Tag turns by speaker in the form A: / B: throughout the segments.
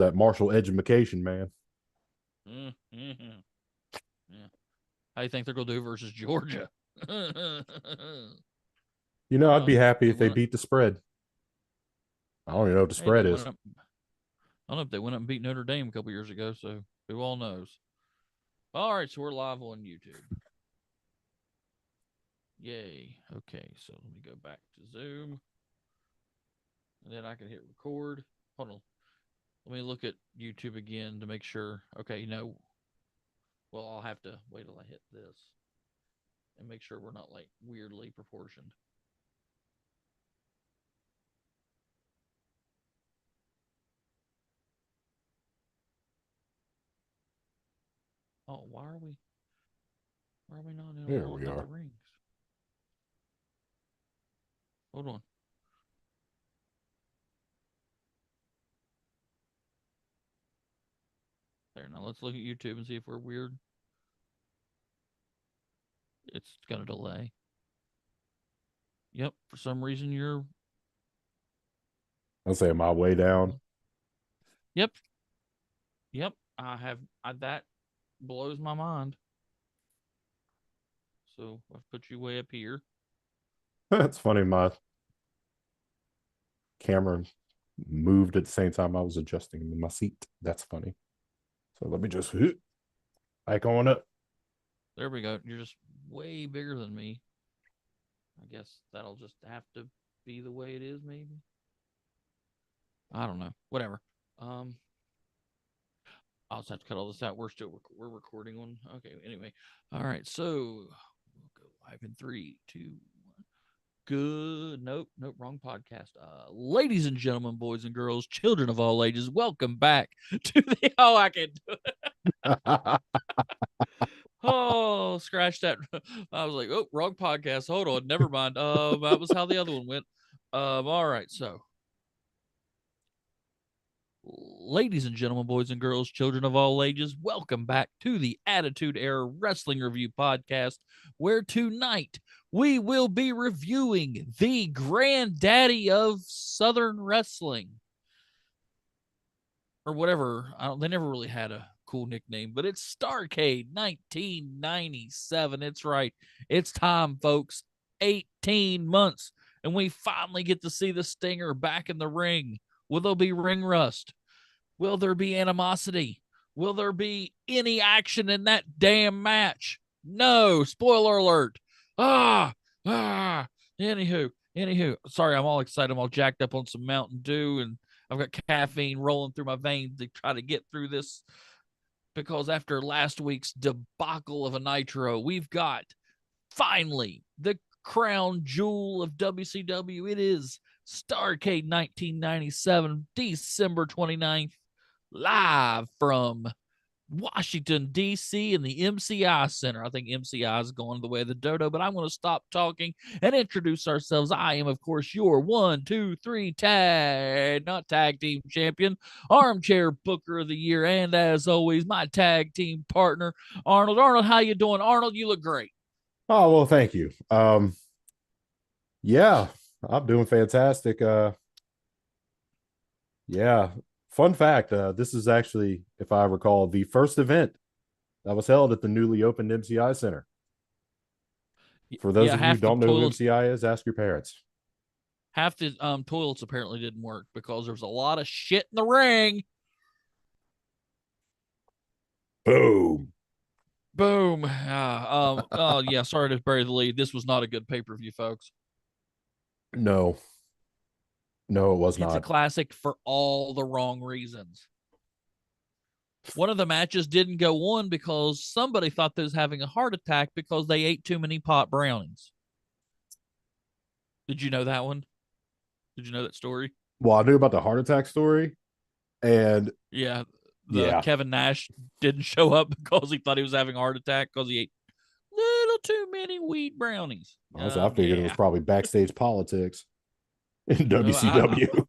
A: That martial education, man.
B: Mm-hmm. Yeah. How do you think they're going to do versus Georgia?
A: I'd be
B: Well,
A: happy
B: they
A: if they
B: went.
A: beat the spread. I don't even know what the
B: Hey, they
A: spread
B: went
A: is.
B: up. I don't know if they went up and beat Notre Dame a couple years ago. So who all knows? All right, so we're live on YouTube. Yay. Okay, so let me go back to Zoom, and then I can hit record. Hold on. Let me look at YouTube again to make sure. Okay, well, I'll have to wait till I hit this and make sure we're not like weirdly proportioned. Oh, why are we not in
A: There
B: all
A: we
B: about the
A: are.
B: rings? Hold on. There, now let's look at YouTube and see if we're weird. It's gonna delay. Yep, for some reason you're.
A: I'll say my way down.
B: Yep, yep. That blows my mind. So I've put you way up here.
A: It's funny. My camera moved at the same time I was adjusting my seat. That's funny. So let me just back on up.
B: There we go. You're just way bigger than me. I guess that'll just have to be the way it is, maybe. I don't know. Whatever. Um, I'll just have to cut all this out. We're recording on. Okay. Anyway. All right. So we'll go live in three, two, one. Good. Nope. Wrong podcast. Ladies and gentlemen, boys and girls, children of all ages, welcome back to the. Oh, I can do it. Oh, scratch that. I was like, oh, wrong podcast. Hold on. Never mind. That was how the other one went. All right. So, ladies and gentlemen, boys and girls, children of all ages, welcome back to the Attitude Era Wrestling Review Podcast, where tonight we will be reviewing the granddaddy of Southern Wrestling, or whatever. They never really had a cool nickname, but it's Starrcade 1997. It's right. It's time, folks. 18 months, and we finally get to see the Stinger back in the ring. Will there be ring rust? Will there be animosity? Will there be any action in that damn match? No. Spoiler alert. Ah, ah. Anywho. Sorry, I'm all excited. I'm all jacked up on some Mountain Dew, and I've got caffeine rolling through my veins to try to get through this, because after last week's debacle of a Nitro, we've got finally the crown jewel of WCW. It is Starrcade 1997, December 29th, live from Washington, D.C. in the MCI Center. I think MCI is going the way of the dodo, but I'm going to stop talking and introduce ourselves. I am, of course, your 1, 2, 3 not tag team champion, armchair booker of the year, and as always, my tag team partner, Arnold. Arnold, how you doing? Arnold, you look great.
A: Oh, well, thank you. Yeah, I'm doing fantastic. Yeah. Fun fact, this is actually, if I recall, the first event that was held at the newly opened MCI Center. For those
B: Yeah,
A: of you who
B: half the
A: don't know who
B: toilets
A: MCI is, ask your parents.
B: half the toilets apparently didn't work because there was a lot of shit in the ring.
A: Boom.
B: Boom. Oh yeah, sorry to bury the lead. This was not a good pay-per-view, folks.
A: No, no, it was
B: It's a
A: not.
B: classic for all the wrong reasons. One of the matches didn't go on because somebody thought they was having a heart attack because they ate too many pot brownies. Did you know that one? Did you know that story?
A: Well, I knew about the heart attack story, and
B: Yeah, the
A: yeah,
B: Kevin Nash didn't show up because he thought he was having a heart attack because he ate little too many weed brownies.
A: honestly, I figured it was
B: Yeah.
A: probably backstage politics in
B: No,
A: WCW.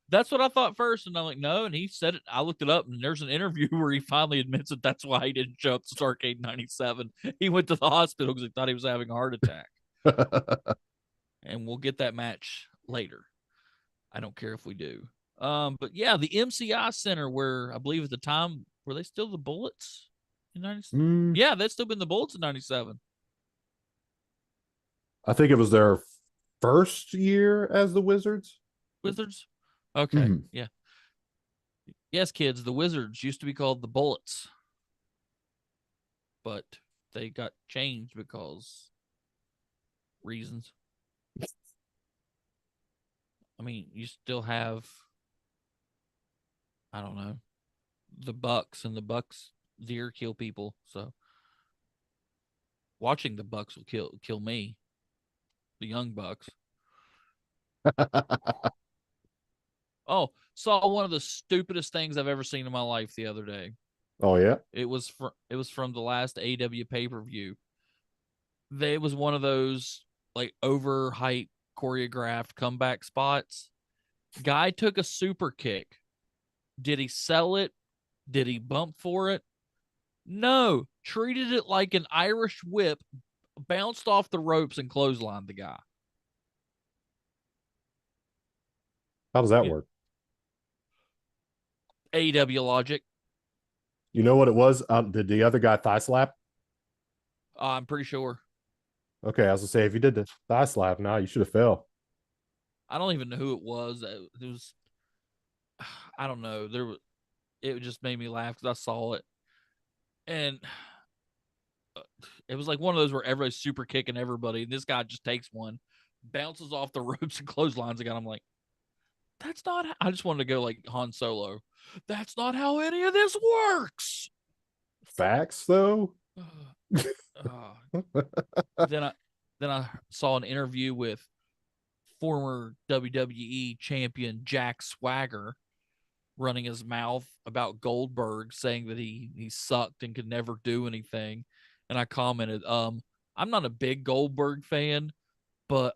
B: that's what I thought first, and I'm like, no. And he said it. I looked it up, and there's an interview where he finally admits that that's why he didn't show up to Starrcade '97. He went to the hospital because he thought he was having a heart attack. And we'll get that match later. I don't care if we do. But yeah, the MCI Center, where I believe at the time were they still the Bullets in 90?
A: Mm,
B: Yeah, they'd still been the Bullets in 97.
A: I think it was their first year as the Wizards.
B: Wizards. Okay,
A: Mhm.
B: yeah, yes, kids. The Wizards used to be called the Bullets, but they got changed because reasons. I mean, you still have, I don't know, the Bucks, and the Bucks deer kill people. So watching the Bucks will kill me, the young Bucks. Oh, saw one of the stupidest things I've ever seen in my life the other day.
A: Oh yeah.
B: It was from the last AW pay per view. It was one of those like over height choreographed comeback spots. Guy took a super kick. Did he sell it? Did he bump for it? No. Treated it like an Irish whip, bounced off the ropes and clotheslined the guy.
A: How does that
B: Yeah.
A: work?
B: AW logic.
A: You know what it was? Did the other guy thigh slap?
B: I'm pretty sure.
A: Okay, I was gonna say if you did the thigh slap, now you should have fell.
B: I don't even know who it was. It was, I don't know. It just made me laugh because I saw it, and it was like one of those where everybody's super kicking everybody, and this guy just takes one, bounces off the ropes and clotheslines again. I'm like, that's not. I just wanted to go like Han Solo. That's not how any of this works.
A: Facts though.
B: Uh, then I then I saw an interview with former WWE champion Jack Swagger running his mouth about Goldberg, saying that he sucked and could never do anything. And I commented, I'm not a big Goldberg fan, but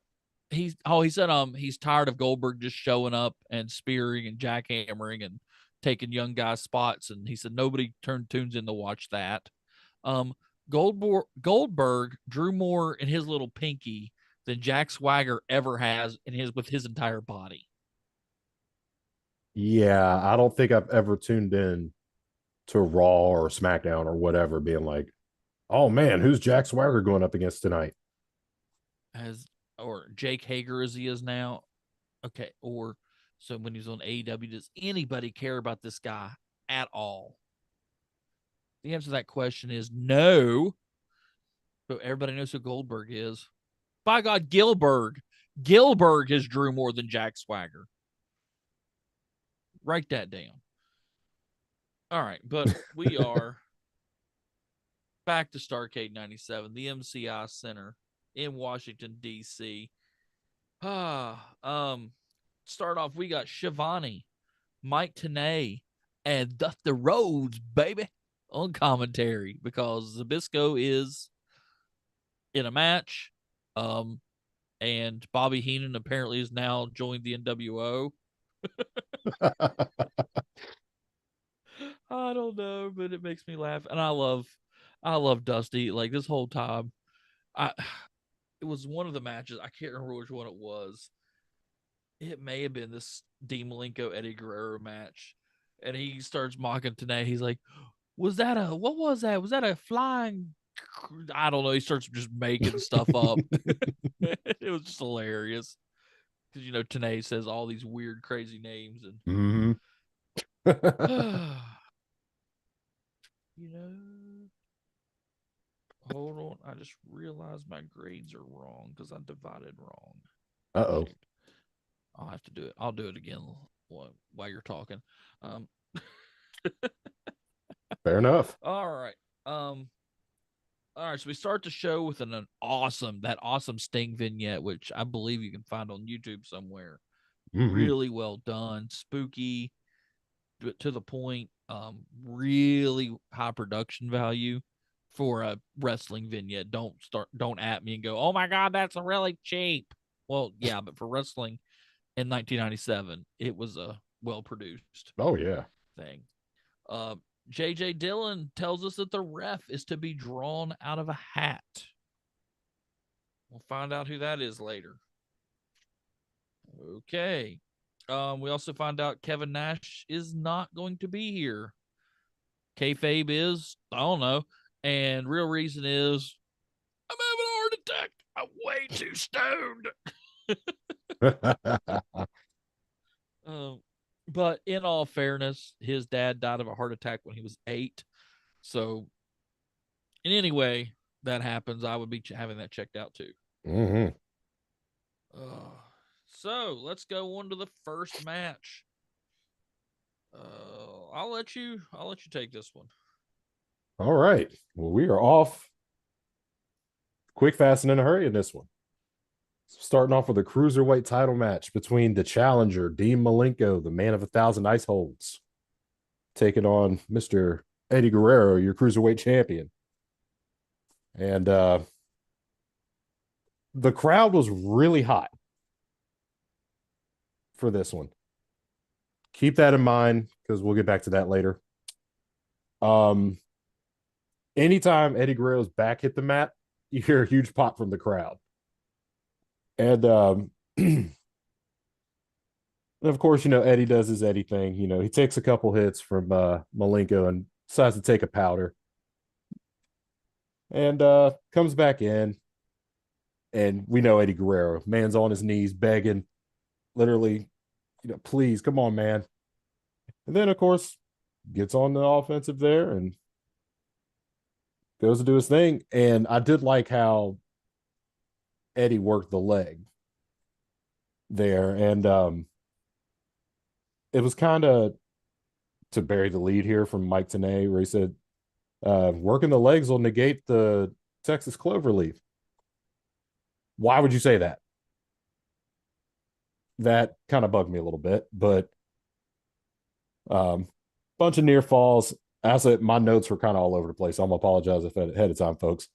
B: he said he's tired of Goldberg just showing up and spearing and jackhammering and taking young guys spots, and he said nobody tunes in to watch that. Um Goldberg drew more in his little pinky than Jack Swagger ever has in his with his entire body.
A: Yeah, I don't think I've ever tuned in to Raw or SmackDown or whatever, being like, "Oh man, who's Jack Swagger going up against tonight?"
B: As or Jake Hager as he is now. Okay, or so when he was on AEW, does anybody care about this guy at all? The answer to that question is no. But everybody knows who Goldberg is. By God, Gilbert. Gilbert has drew more than Jack Swagger. Write that down. All right, but we are back to Starrcade 97, the MCI Center in Washington, D.C. Start off, we got Shivani, Mike Tenay, and Dusty Rhodes, baby, on commentary because Zabisco is in a match. Um, and Bobby Heenan apparently has now joined the NWO. I don't know, but it makes me laugh, and I love Dusty. Like this whole time, I it was one of the matches. I can't remember which one it was. It may have been this Dean Malenko Eddie Guerrero match, and he starts mocking Tanay. He's like, "Was that a what was that? Was that a flying?" I don't know. He starts just making stuff up. It was just hilarious because Tanay says all these weird, crazy names, and
A: Mhm.
B: you know, hold on. I just realized my grades are wrong because I divided wrong.
A: Uh-oh.
B: Okay, I'll have to do it. I'll do it again while you're talking. Um,
A: Fair enough.
B: all right. Um, all right. So we start the show with an awesome Sting vignette, which I believe you can find on YouTube somewhere.
A: Mhm.
B: Really well done, spooky, to the point. Really high production value for a wrestling vignette. Don't at me and go, oh my god, that's a really cheap. Well, yeah, but for wrestling in 1997, it was a well produced
A: Oh yeah.
B: thing. Uh, JJ Dillon tells us that the ref is to be drawn out of a hat. We'll find out who that is later. Okay. We also find out Kevin Nash is not going to be here. Kayfabe is, I don't know. And real reason is I'm having a heart attack. I'm way too stoned. Um, but in all fairness, his dad died of a heart attack when he was 8. So, in any way that happens, I would be having that checked out too.
A: Mm-hmm.
B: So let's go on to the first match. I'll let you. I'll let you take this one.
A: All right. Well, we are off quick, fast, and in a hurry in this one. Starting off with a cruiserweight title match between the challenger, Dean Malenko, the man of 1,000 ice holds, taking on Mr. Eddie Guerrero, your cruiserweight champion. And the crowd was really hot for this one. Keep that in mind because we'll get back to that later. Um, Anytime Eddie Guerrero's back hit the mat, you hear a huge pop from the crowd. And and of course, Eddie does his Eddie thing. He takes a couple hits from Malenko and decides to take a powder. And comes back in. And we know Eddie Guerrero, man's on his knees begging, literally, please, come on, man. And then, of course, gets on the offensive there and goes to do his thing. And I did like how Eddie worked the leg there. And it was kind of to bury the lead here from Mike Tenay, where he said, working the legs will negate the Texas cloverleaf. Why would you say that? That kind of bugged me a little bit, but bunch of near falls. As my notes were kind of all over the place. So I'm gonna apologize ahead of time, folks.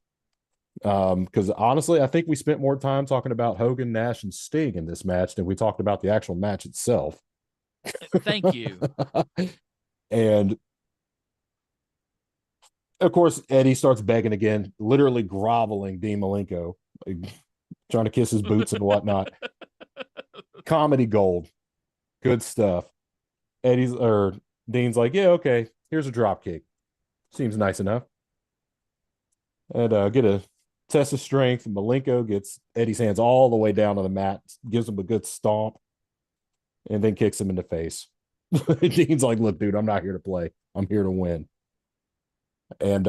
A: Because honestly, I think we spent more time talking about Hogan, Nash, and Sting in this match than we talked about the actual match itself.
B: Thank you.
A: And of course, Eddie starts begging again, literally groveling Dean Malenko, like, trying to kiss his boots and whatnot. Comedy gold, good stuff. Dean's like, yeah, okay, here's a drop kick. Seems nice enough. And get a test of strength. Malenko gets Eddie's hands all the way down on the mat, gives him a good stomp, and then kicks him in the face. Dean's like, look, dude, I'm not here to play. I'm here to win. And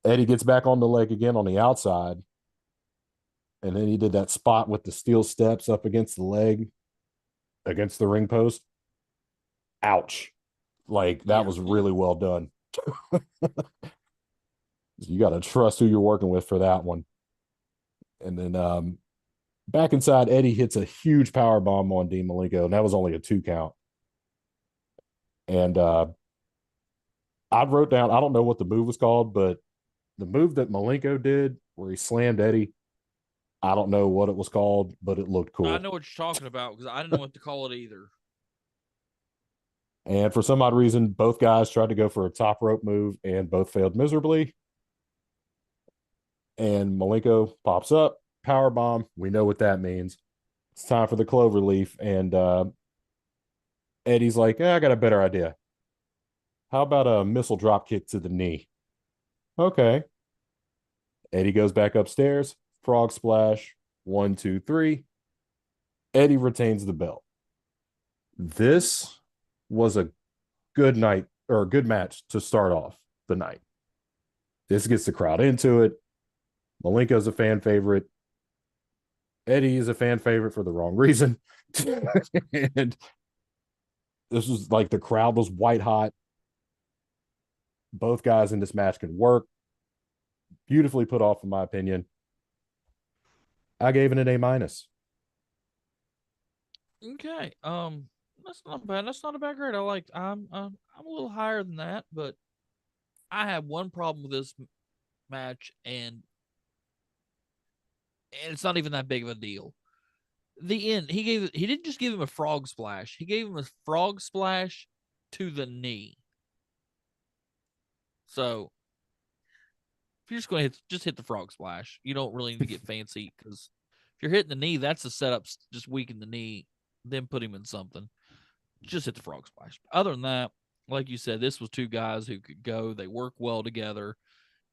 A: Eddie gets back on the leg again on the outside. And then he did that spot with the steel steps up against the leg, against the ring post. Ouch. Like, that
B: Yeah.
A: was really well done. You got to trust who you're working with for that one. And then back inside, Eddie hits a huge power bomb on Dean Malenko, and that was only a 2 count. And I wrote down, I don't know what the move was called, but the move that Malenko did where he slammed Eddie, I don't know what it was called, but it looked
B: I
A: cool.
B: know what you're talking about because I didn't know what to call it either.
A: And for some odd reason, both guys tried to go for a top rope move and both failed miserably. And Malenko pops up, power bomb. We know what that means. It's time for the clover leaf. And Eddie's like, I got a better idea. How about a missile drop kick to the knee? Okay. Eddie goes back upstairs, frog splash, 1, 2, 3. Eddie retains the belt. This was a good night or a good match to start off the night. This gets the crowd into it. Malenko's a fan favorite. Eddie is a fan favorite for the wrong reason. And this was like the crowd was white hot. Both guys in this match can work. Beautifully put off, in my opinion. I gave it an A minus.
B: Okay. That's not bad. That's not a bad grade. I'm a little higher than that, but I have one problem with this match, and it's not even that big of a deal. The end. He didn't just give him a frog splash. He gave him a frog splash to the knee. So if you're just going to hit the frog splash, you don't really need to get fancy because if you're hitting the knee, that's the setup. Just weaken the knee. then put him in something. Just hit the frog splash. Other than that, like you said, this was two guys who could go. They work well together.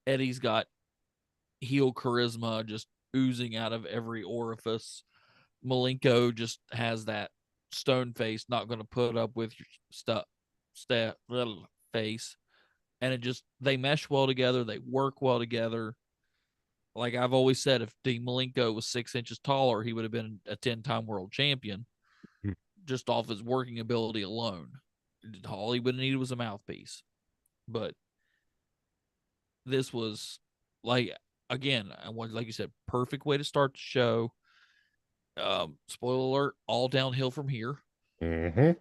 B: Eddie's got heel charisma just oozing out of every orifice. Malenko just has that stone face, not going to put up with your little face. And it just, they mesh well together. They work well together. Like I've always said, if Dean Malenko was 6 inches taller, he would have been a 10-time world champion just off his working ability alone. All he would have needed was a mouthpiece. But this was like, again, like you said, perfect way to start the show. Spoiler alert, all downhill from here.
A: Mm-hmm.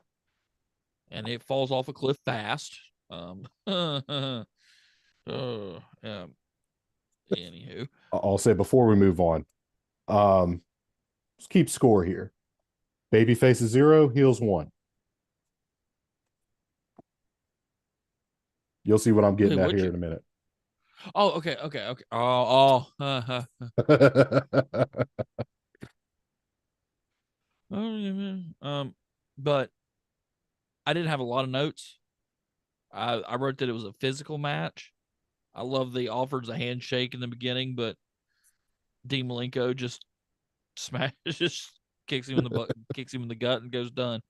B: And it falls off a cliff fast. Anywho,
A: I'll say before we move on, let's keep score here. Baby faces 0, heels 1. You'll see what I'm
B: wait,
A: getting at
B: what'd
A: here
B: you?
A: in a minute.
B: Oh, okay. But I didn't have a lot of notes. I wrote that it was a physical match. I love the offers a handshake in the beginning, but Dean Malenko just smashes, just kicks him in the butt, kicks him in the gut, and goes done.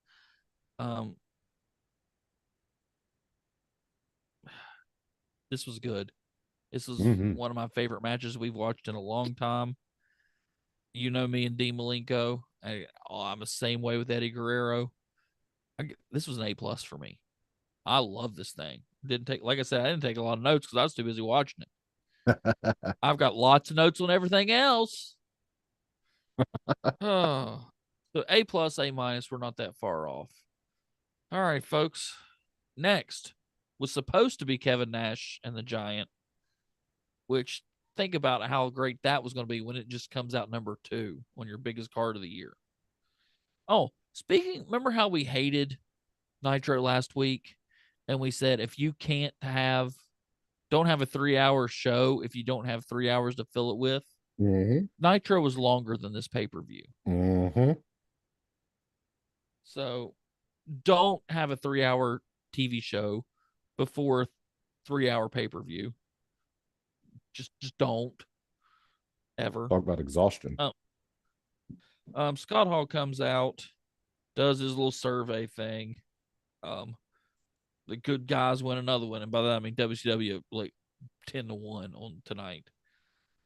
B: Um, this was good. This was
A: Mm-hmm.
B: one of my favorite matches we've watched in a long time. You know me and Dean Malenko. I'm the same way with Eddie Guerrero. This was an A+ for me. I love this thing. Didn't take, like I said, I didn't take a lot of notes because I was too busy watching it. I've got lots of notes on everything else. Oh, so A+, A-. We're not that far off. All right, folks. Next was supposed to be Kevin Nash and the Giant, which think about how great that was going to be when it just comes out number 2 on your biggest card of the year. Oh, speaking, remember how we hated Nitro last week? And we said, if you can't have, don't have a 3-hour show, if you don't have 3 hours to fill it with,
A: Mm-hmm.
B: Nitro was longer than this pay-per-view.
A: Mm-hmm.
B: So don't have a 3-hour TV show before a 3-hour pay-per-view. Just don't ever.
A: Talk about exhaustion.
B: Oh, Scott Hall comes out, does his little survey thing. The good guys win another one, and by that I mean WCW like 10-1 on tonight.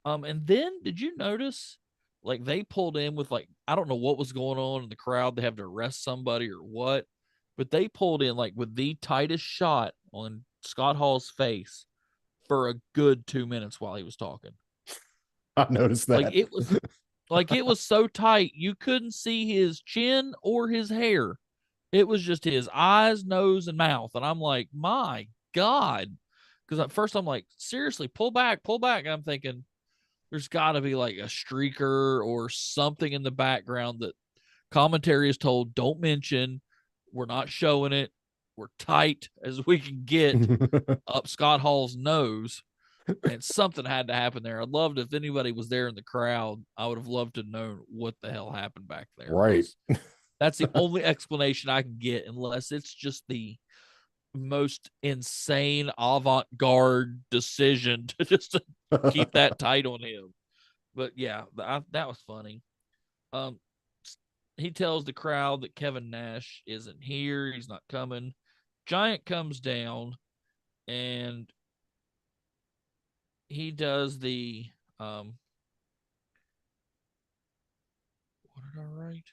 B: And then did you notice like they pulled in with like, I don't know what was going on in the crowd. They have to arrest somebody or what, but they pulled in like with the tightest shot on Scott Hall's face for a good 2 minutes while he was talking.
A: I noticed
B: Like
A: that.
B: it was so tight you couldn't see his chin or his hair. It was just his eyes, nose, and mouth. And I'm like, my God. Because at first I'm like, seriously, pull back, pull back. And I'm thinking, there's got to be like a streaker or something in the background that commentary is told, don't mention. We're not showing it. We're tight as we can get up Scott Hall's nose. And something had to happen there. I'd loved if anybody was there in the crowd. I would have loved to know what the hell happened back there,
A: Right.
B: because that's the only explanation I can get, unless it's just the most insane avant-garde decision to just to keep that tight on him. But yeah, that was funny. Um, he tells the crowd that Kevin Nash isn't here. He's not coming. Giant comes down and he does the what did I write?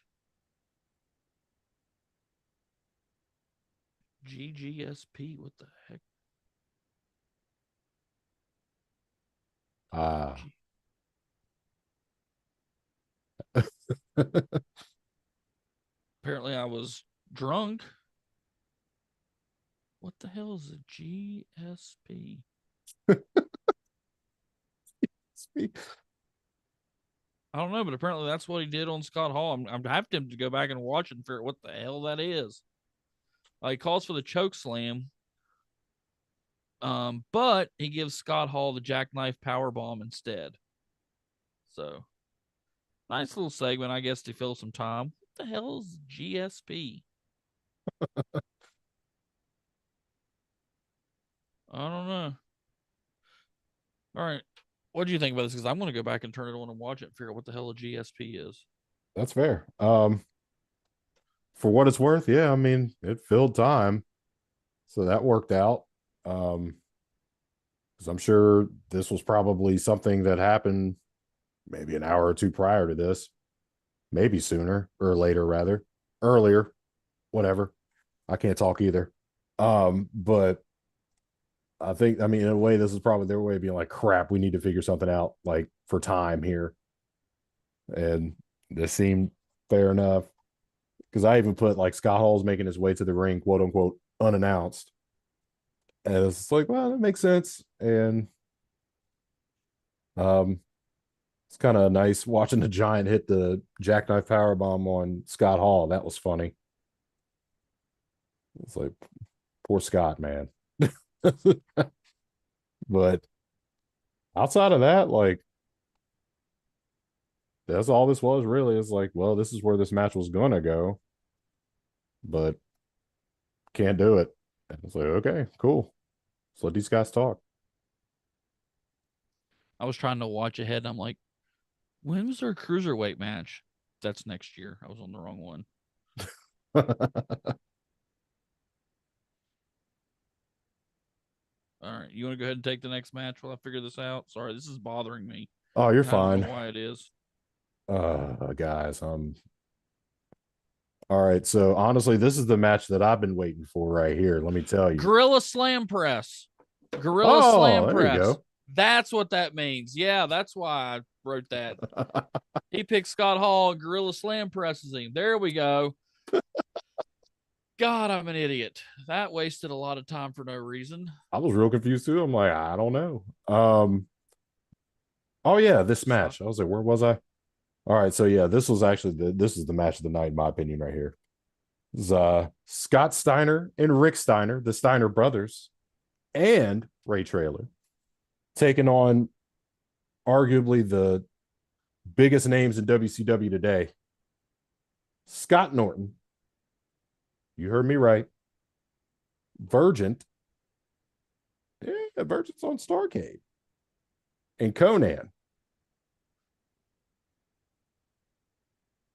B: GGSP. What the heck?
A: Ah.
B: Apparently, I was drunk. What the hell is a GSP? I don't know, but apparently that's what he did on Scott Hall. I'm having to go back and watch it and figure out what the hell that is. He calls for the choke slam, but he gives Scott Hall the jackknife power bomb instead. So nice little segment, I guess, to fill some time. the hell is GSP? I don't know. All right. What do you think about this? Because I'm going to go back and turn it on and watch it and figure out what the hell a GSP is.
A: That's fair. For what it's worth, yeah, I mean, it filled time. So that worked out. Because I'm sure this was probably something that happened maybe an hour or two prior to this, maybe sooner or later, rather, earlier, whatever. I can't talk either. But I think, I mean, in a way, this is probably their way of being like, crap, we need to figure something out, like for time here. And this seemed fair enough. Because I even put like Scott Hall's making his way to the ring, quote unquote, unannounced. And it's like, well, that makes sense. And um, it's kind of nice watching the Giant hit the jackknife power bomb on Scott Hall. That was funny. It's like poor Scott, man. But outside of that, like that's all this was really. Is like, well, this is where this match was gonna go, but can't do it. And it's like, okay, cool. Let's let these guys talk.
B: I was trying to watch ahead and I'm like, when was their cruiserweight match? That's next year. I was on the wrong one. All right. You want to go ahead and take the next match while I figure this out? Sorry, this is bothering me.
A: Oh, you're
B: I don't know
A: fine.
B: why it is.
A: Guys, all right. So honestly, this is the match that I've been waiting for right here. Let me tell you.
B: Gorilla Slam Press. Gorilla
A: Oh,
B: Slam
A: there you
B: Press.
A: go.
B: That's what that means. Yeah, that's why I wrote that. He picked Scott Hall and Gorilla Slam presses him. There we go. God, I'm an idiot. That wasted a lot of time for no reason.
A: I was real confused too. I'm like, I don't know. Oh yeah, this
B: Stop.
A: match. I was like, where was I? All right, so yeah, this was actually this is the match of the night, in my opinion, right here. This is Scott Steiner and Rick Steiner, the Steiner brothers, and Ray Traylor, taking on arguably the biggest names in WCW today. Scott Norton, you heard me right. Virgin, yeah, Virgin's on Starrcade, and Conan.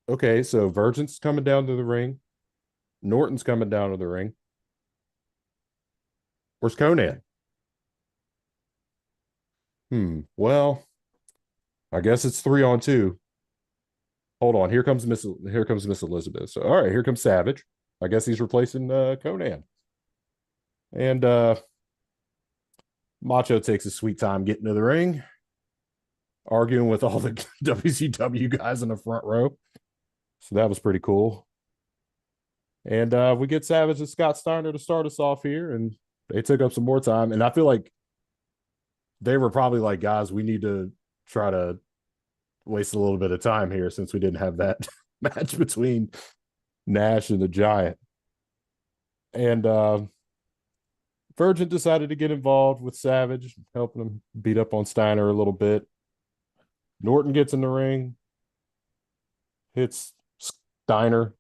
A: Okay, so Virgin's coming down to the ring. Norton's coming down to the ring. Where's Conan? Well, I guess it's 3-on-2. Hold on. Here comes Miss Elizabeth. So all right, here comes Savage. I guess he's replacing Conan. And Macho takes his sweet time getting to the ring, arguing with all the WCW guys in the front row. So that was pretty cool. And we get Savage and Scott Steiner to start us off here, and they took up some more time. And I feel like they were probably like, guys, we need to try to waste a little bit of time here since we didn't have that match between Nash and the Giant. And Virgin decided to get involved with Savage, helping him beat up on Steiner a little bit. Norton gets in the ring, hits Steiner,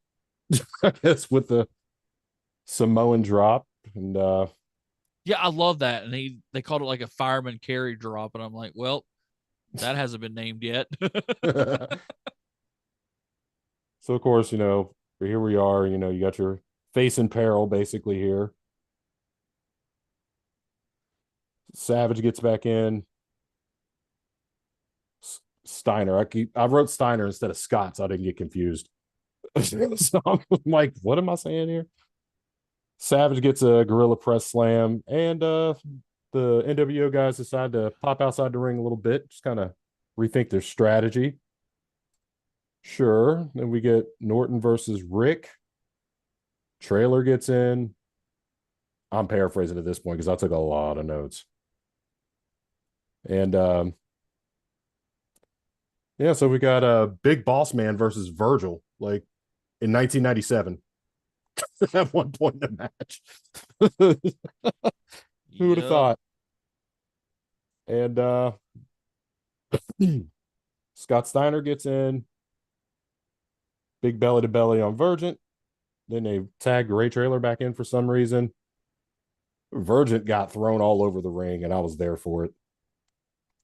A: I guess, with the Samoan drop. And
B: Yeah, I love that. And they called it like a fireman carry drop. And I'm like, well, that hasn't been named yet.
A: so, of course, here we are. You got your face in peril basically here. Savage gets back in. Steiner. I wrote Steiner instead of Scott, so I didn't get confused. So I'm like, what am I saying here? Savage gets a gorilla press slam, and the NWO guys decide to pop outside the ring a little bit, just kind of rethink their strategy. Sure. Then we get Norton versus Rick. Trailer gets in. I'm paraphrasing at this point because I took a lot of notes. And yeah, so we got Big Boss Man versus Virgil, like in 1997 at one point in the match. Who would have
B: Yep.
A: thought? And Scott Steiner gets in. big belly to belly on Virgin. Then they tagged Ray Trailer back in for some reason. Virgin got thrown all over the ring, and I was there for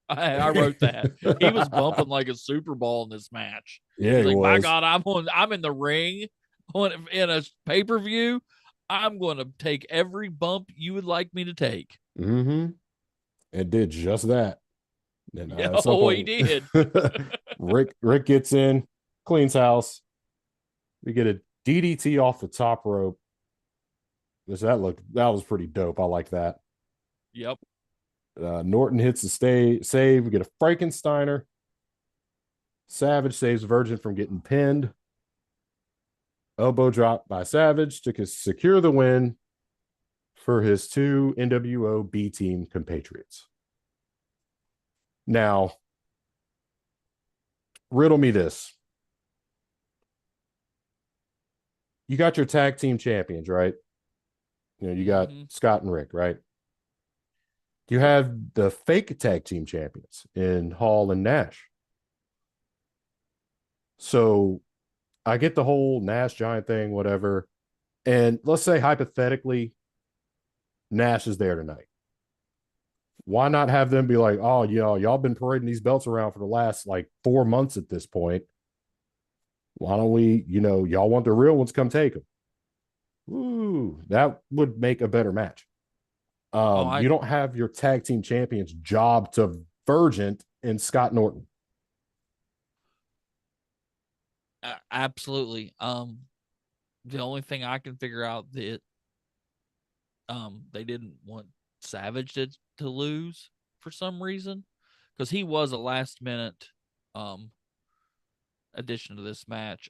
B: I wrote that. He was
A: it.
B: bumping like a Super Bowl in this match.
A: Yeah,
B: He's
A: he
B: like, by
A: was.
B: God, I'm in the ring in a pay-per-view. I'm going to take every bump you would like me to take.
A: Mm-hmm. And did just that. And
B: Yeah,
A: at some
B: oh, he
A: point,
B: did.
A: Rick gets in, cleans house. We get a DDT off the top rope. Which that was pretty dope. I like that.
B: Yep.
A: Norton hits the save. We get a Frankensteiner. Savage saves Virgin from getting pinned. Elbow drop by Savage to secure the win for his two NWO B team compatriots. Now, riddle me this. You got your tag team champions, right? You got
B: Mm-hmm.
A: Scott and Rick, right? You have the fake tag team champions in Hall and Nash. So I get the whole Nash Giant thing, whatever. And let's say hypothetically, Nash is there tonight. Why not have them be like, oh, y'all been parading these belts around for the last like 4 months at this point. Why don't we, y'all want the real ones, come take them. Ooh, that would make a better match.
B: Oh,
A: You don't have your tag team champions job to Virgin and Scott Norton.
B: absolutely. The only thing I can figure out that they didn't want Savage to lose for some reason, because he was a last minute um addition to this match.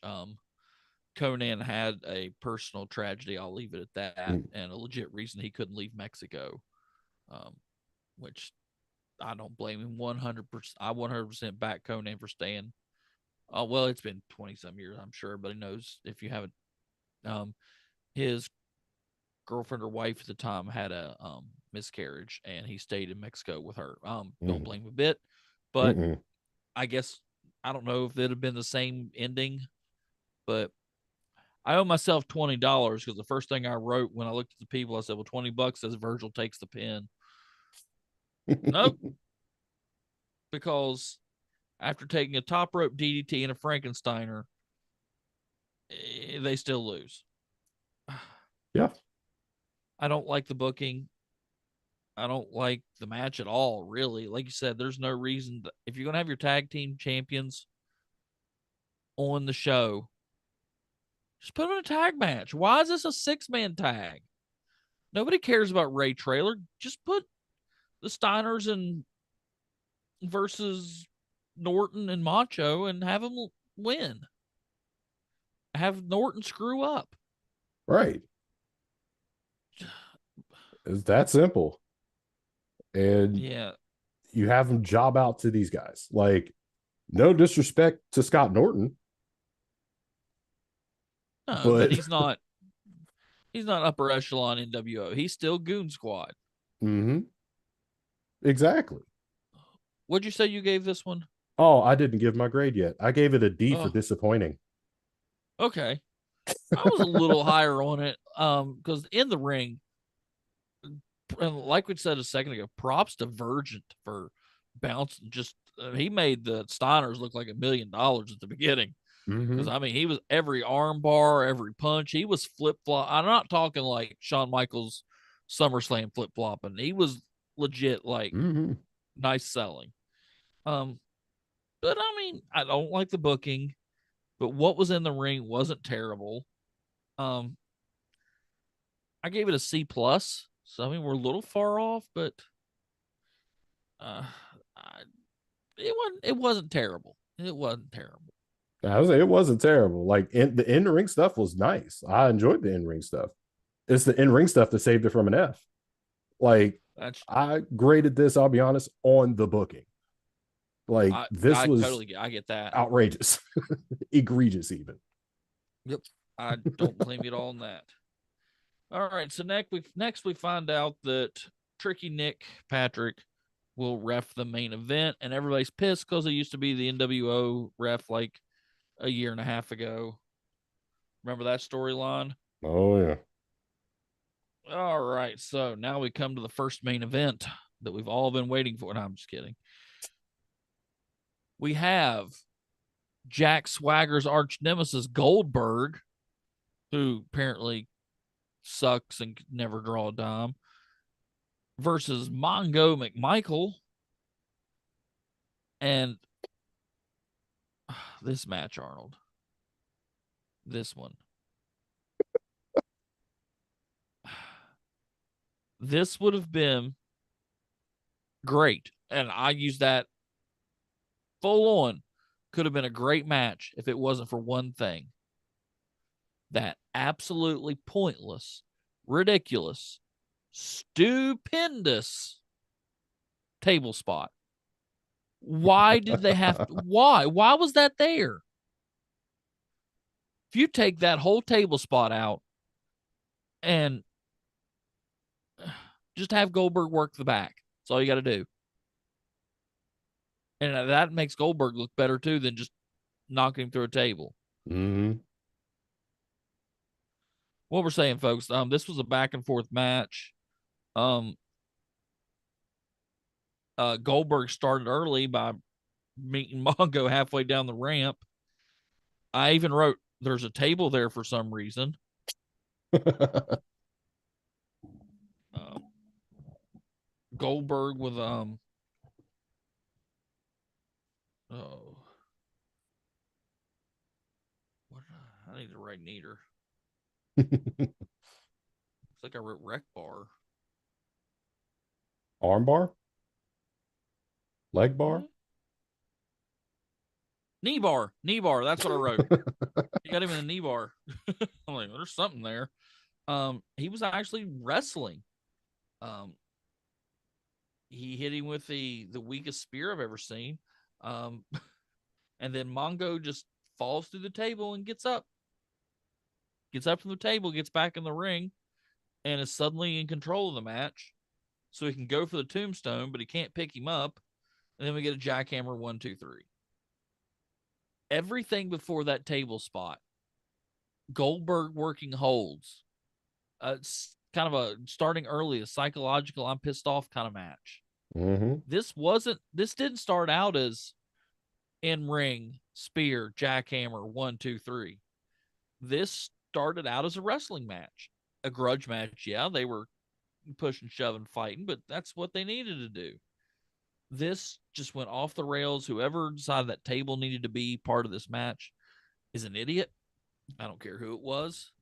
B: Conan had a personal tragedy. I'll leave it at that,
A: Mm,
B: and a legit reason he couldn't leave Mexico, um, which I don't blame him 100%. I 100% back Conan for staying. Oh well, it's been 20 some years, I'm sure, but he knows if you haven't. Um, his girlfriend or wife at the time had a miscarriage, and he stayed in Mexico with her. Don't
A: mm,
B: blame him a bit, but
A: mm,
B: I guess I don't know if it'd have been the same ending, but I owe myself $20 because the first thing I wrote when I looked at the people, I said, "Well, $20 says Virgil takes the pin." Nope,
A: mm.
B: because after taking a top rope DDT and a Frankensteiner, they still lose.
A: Yeah.
B: I don't like the booking. I don't like the match at all, really. Like you said, there's no reason if you're going to have your tag team champions on the show, just put them in a tag match. Why is this a 6-man tag? Nobody cares about Ray Trailer. Just put the Steiners and versus Norton and Macho and have them win. Have Norton screw up.
A: Right. It's that simple. And
B: Yeah.
A: you have them job out to these guys. Like, no disrespect to Scott Norton,
B: No, but
A: but
B: he's not upper echelon NWO. He's still Goon Squad.
A: mm-hmm, exactly.
B: What'd you say you gave this one?
A: Oh, I didn't give my grade yet. I gave it a D for
B: Oh,
A: disappointing.
B: okay. I was a little higher on it. Because in the ring, and like we said a second ago, props to Virgin for bouncing. Just he made the Steiners look like $1 million at the beginning.
A: Mm-hmm.
B: Because I mean, he was every arm bar, every punch. He was flip flop. I'm not talking like Shawn Michaels SummerSlam flip flopping. He was legit like
A: Mm-hmm.
B: nice selling. Um, but I mean, I don't like the booking, but what was in the ring wasn't terrible. Um, I gave it a C plus. So I mean, we're a little far off, but uh, I, it wasn't terrible. It wasn't terrible.
A: I was it wasn't terrible. Like the in ring stuff was nice. I enjoyed the in ring stuff. It's the in ring stuff that saved it from an F. Like
B: That's
A: I graded this, I'll be honest, on the booking. Like
B: I
A: this
B: I
A: was
B: totally I get that.
A: outrageous, egregious even.
B: Yep, I don't blame you at all on that. All right, so next we find out that Tricky Nick Patrick will ref the main event, and everybody's pissed because he used to be the NWO ref like a year and a half ago. Remember that storyline?
A: Oh yeah.
B: All right. So now we come to the first main event that we've all been waiting for. No, I'm just kidding. We have Jack Swagger's arch nemesis, Goldberg, who apparently sucks and could never draw a dime, versus Mongo McMichael. And this match, Arnold, this one, this would have been great. And I use that full on. Could have been a great match if it wasn't for one thing: that absolutely pointless, ridiculous, stupendous table spot. Why did they have to? Why? Why was that there? If you take that whole table spot out and just have Goldberg work the back, that's all you got to do. And that makes Goldberg look better too than just knocking him through a table.
A: Mm-hmm.
B: What we're saying, folks, this was a back and forth match. Um, Goldberg started early by meeting Mongo halfway down the ramp. I even wrote, "There's a table there for some reason." Uh, Goldberg with oh, what? I need to write neater. It's like I wrote rec bar.
A: Armbar, leg bar.
B: Hmm? Knee bar, knee bar. That's what I wrote. He got him in the knee bar. I'm like, there's something there. He was actually wrestling. Um, he hit him with the weakest spear I've ever seen. Um, and then Mongo just falls through the table and gets up from the table, gets back in the ring, and is suddenly in control of the match. So he can go for the tombstone, but he can't pick him up. And then we get a jackhammer 1, 2, 3. Everything before that table spot, Goldberg working holds. It's kind of a starting early, a psychological, I'm pissed off kind of match.
A: Mm-hmm.
B: This didn't start out as in ring, spear, jackhammer, 1, 2, 3. This started out as a wrestling match, a grudge match. Yeah, they were pushing, shoving, fighting, but that's what they needed to do. This just went off the rails. Whoever decided that table needed to be part of this match is an idiot. I don't care who it was.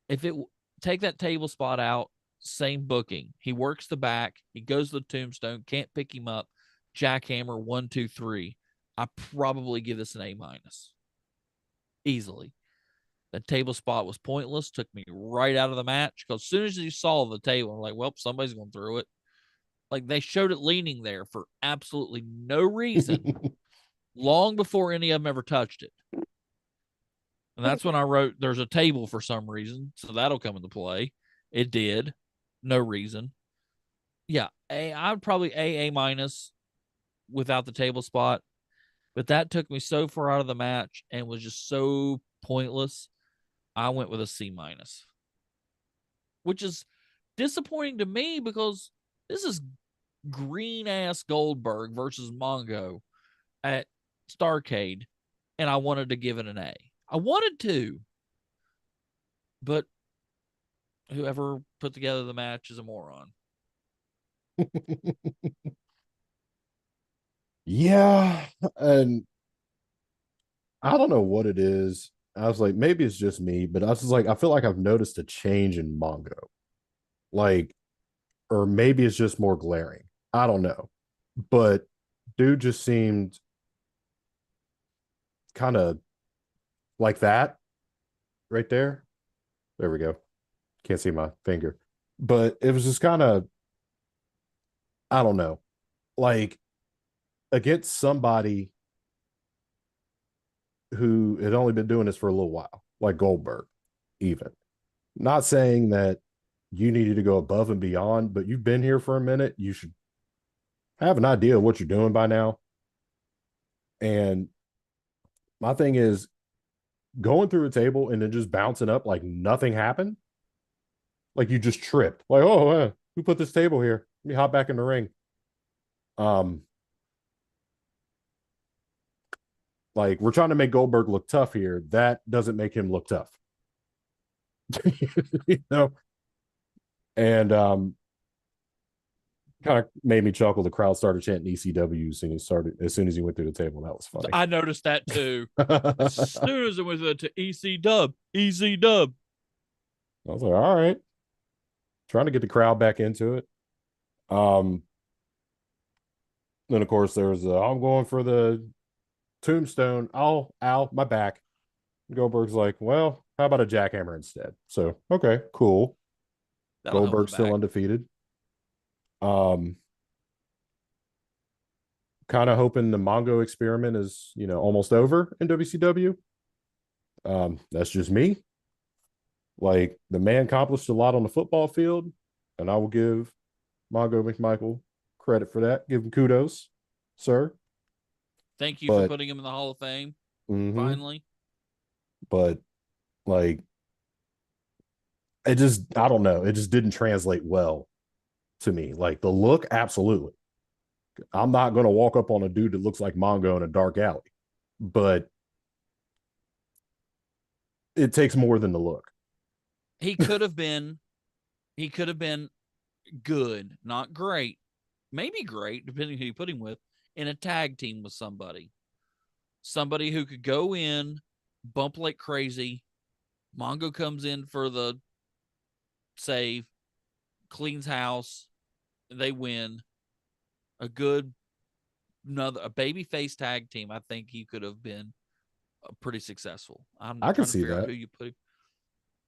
B: If it take that table spot out, same booking. He works the back. He goes to the tombstone. Can't pick him up. Jackhammer 1, 2, 3. I probably give this an A minus easily. The table spot was pointless. Took me right out of the match because as soon as you saw the table, I'm like, well, somebody's going through it. Like they showed it leaning there for absolutely no reason, long before any of them ever touched it. And that's when I wrote, "There's a table for some reason, so that'll come into play." It did, no reason. Yeah, I'd probably A minus without the table spot, but that took me so far out of the match and was just so pointless. I went with a C minus, which is disappointing to me because this is green ass Goldberg versus Mongo at Starrcade, and I wanted to give it an A. I wanted to, but whoever put together the match is a moron.
A: Yeah, and I don't know what it is. I was like, maybe it's just me, but I was just like, I feel like I've noticed a change in Mongo. Like, or maybe it's just more glaring. I don't know. But dude just seemed kind of like that right there. There we go. Can't see my finger. But it was just kind of, I don't know, like against somebody who had only been doing this for a little while, like Goldberg, even. Not saying that you needed to go above and beyond, but you've been here for a minute. You should have an idea of what you're doing by now. And my thing is, going through a table and then just bouncing up like nothing happened, like you just tripped. Like, oh, who put this table here? Let me hop back in the ring. Um, like we're trying to make Goldberg look tough here. That doesn't make him look tough. you know, and kind of made me chuckle. The crowd started chanting ECW as soon as he went through the table. That was funny.
B: I noticed that too. As
A: I
B: soon as it was to EC Dub, EC Dub.
A: was like, all right, trying to get the crowd back into it. Um, then of course there was I'm going for the tombstone. Oh, ow, my back. Goldberg's like, well, how about a jackhammer instead? So okay, cool.
B: That'll help the
A: Goldberg's still
B: back.
A: undefeated. Um, kind of hoping the Mongo experiment is almost over in WCW. That's just me. Like the man accomplished a lot on the football field, and I will give Mongo McMichael credit for that. Give him kudos, sir.
B: Thank you for
A: But
B: putting him in the Hall of Fame.
A: mm-hmm,
B: Finally,
A: but like it just I don't know. It just didn't translate well to me. Like the look, absolutely. I'm not gonna walk up on a dude that looks like Mongo in a dark alley, but it takes more than the look.
B: he could have been. He could have been good, not great, maybe great, depending who you put him with, in a tag team with somebody. Somebody who could go in, bump like crazy. Mongo comes in for the save, cleans house, they win. A good another a baby face tag team. I think he could have been pretty successful. I'm
A: I can
B: trying to
A: see
B: figure out
A: that.
B: who you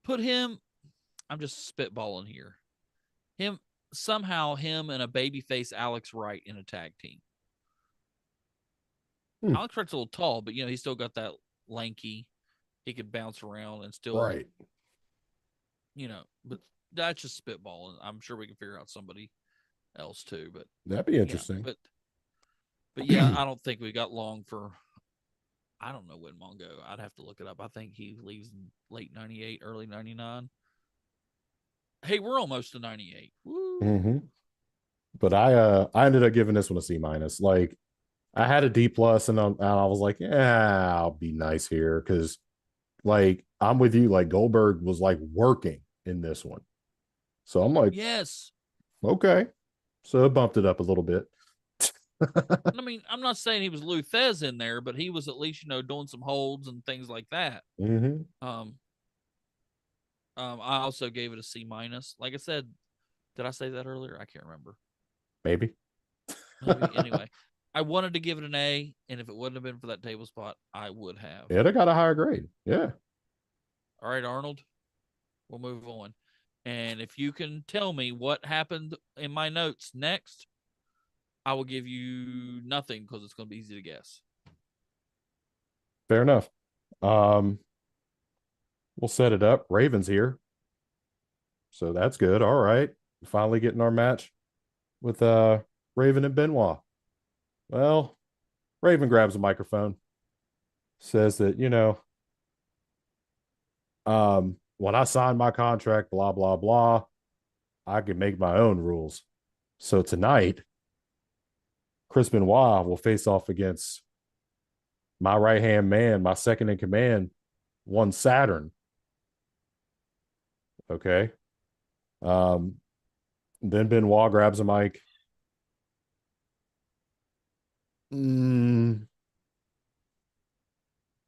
B: put him. I'm just spitballing here. Him somehow him and a babyface Alex Wright in a tag team.
A: Hmm.
B: Alex Wright's a little tall, but he's still got that lanky. He could bounce around and still,
A: Right.
B: but that's just spitballing. I'm sure we can figure out somebody else too, but
A: That'd be
B: yeah,
A: interesting.
B: but yeah, I don't think we got long for. I don't know when Mongo. I'd have to look it up. I think he leaves in late '98, early '99. Hey, we're almost to '98. Woo!
A: Mm-hmm. But I ended up giving this one a C minus. Like I had a D plus, and I was like, yeah, I'll be nice here because like I'm with you. Like Goldberg was like working in this one, so I'm like,
B: Yes.
A: okay, so it bumped it up a little bit.
B: I mean, I'm not saying he was Lou Thez in there, but he was at least doing some holds and things like that.
A: Mm-hmm.
B: Um, I also gave it a C minus. Like I said, did I say that earlier? I can't remember.
A: Maybe.
B: Maybe. Anyway, I wanted to give it an A, and if it wouldn't have been for that table spot, I would have.
A: Yeah, they got a higher grade. Yeah.
B: All right, Arnold, we'll move on. And if you can tell me what happened in my notes next, I will give you nothing because it's going to be easy to guess.
A: Fair enough. Um, we'll set it up. Raven's here. So that's good. All right. Finally getting our match with Raven and Benoit. Well, Raven grabs a microphone, says that, when I signed my contract, blah, blah, blah, I can make my own rules. So tonight, Chris Benoit will face off against my right hand man, my second in command, one Saturn. Okay. Um, then Benoit grabs a mic.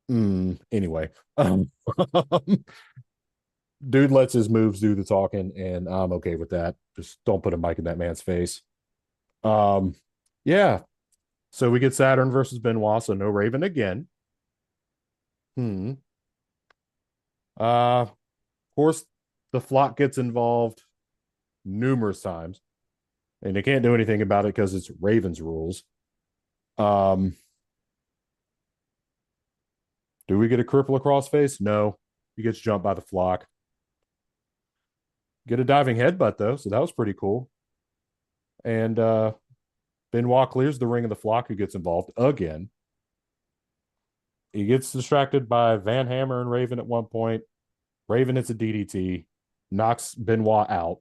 A: Mm, anyway, dude lets his moves do the talking, and I'm okay with that. Just don't put a mic in that man's face. Um, yeah. So we get Saturn versus Benoit, so no Raven again. Hmm. Of course, the flock gets involved numerous times, and they can't do anything about it because it's Raven's rules. Um, do we get a cripple across face? No. He gets jumped by the flock. Get a diving headbutt though, so that was pretty cool. And Benoit clears the ring of the flock, who gets involved again. He gets distracted by Van Hammer and Raven at one point. Raven hits a DDT, knocks Benoit out,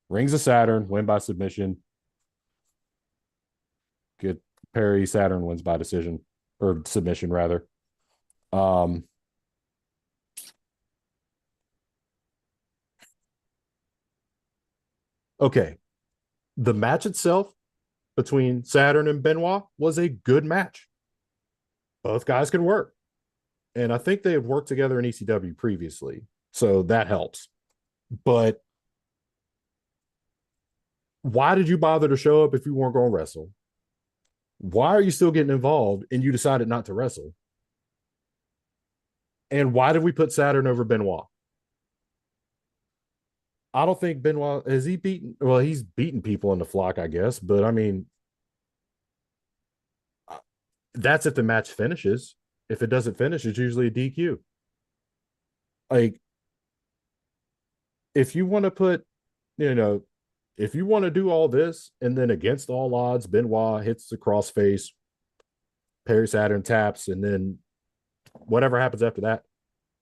A: rings a Saturn, win by submission. Good parry. Saturn wins by decision or submission rather. Um, okay, the match itself between Saturn and Benoit was a good match. Both guys can work. And I think they have worked together in ECW previously. So that helps. But why did you bother to show up if you weren't going to wrestle? Why are you still getting involved and you decided not to wrestle? And why did we put Saturn over Benoit? I don't think Benoit has he beaten. Well, he's beaten people in the flock, I guess. But I mean, that's if the match finishes. If it doesn't finish, it's usually a DQ. Like, if you want to put, you know, if you want to do all this and then against all odds, Benoit hits the crossface, Perry Saturn taps, and then whatever happens after that,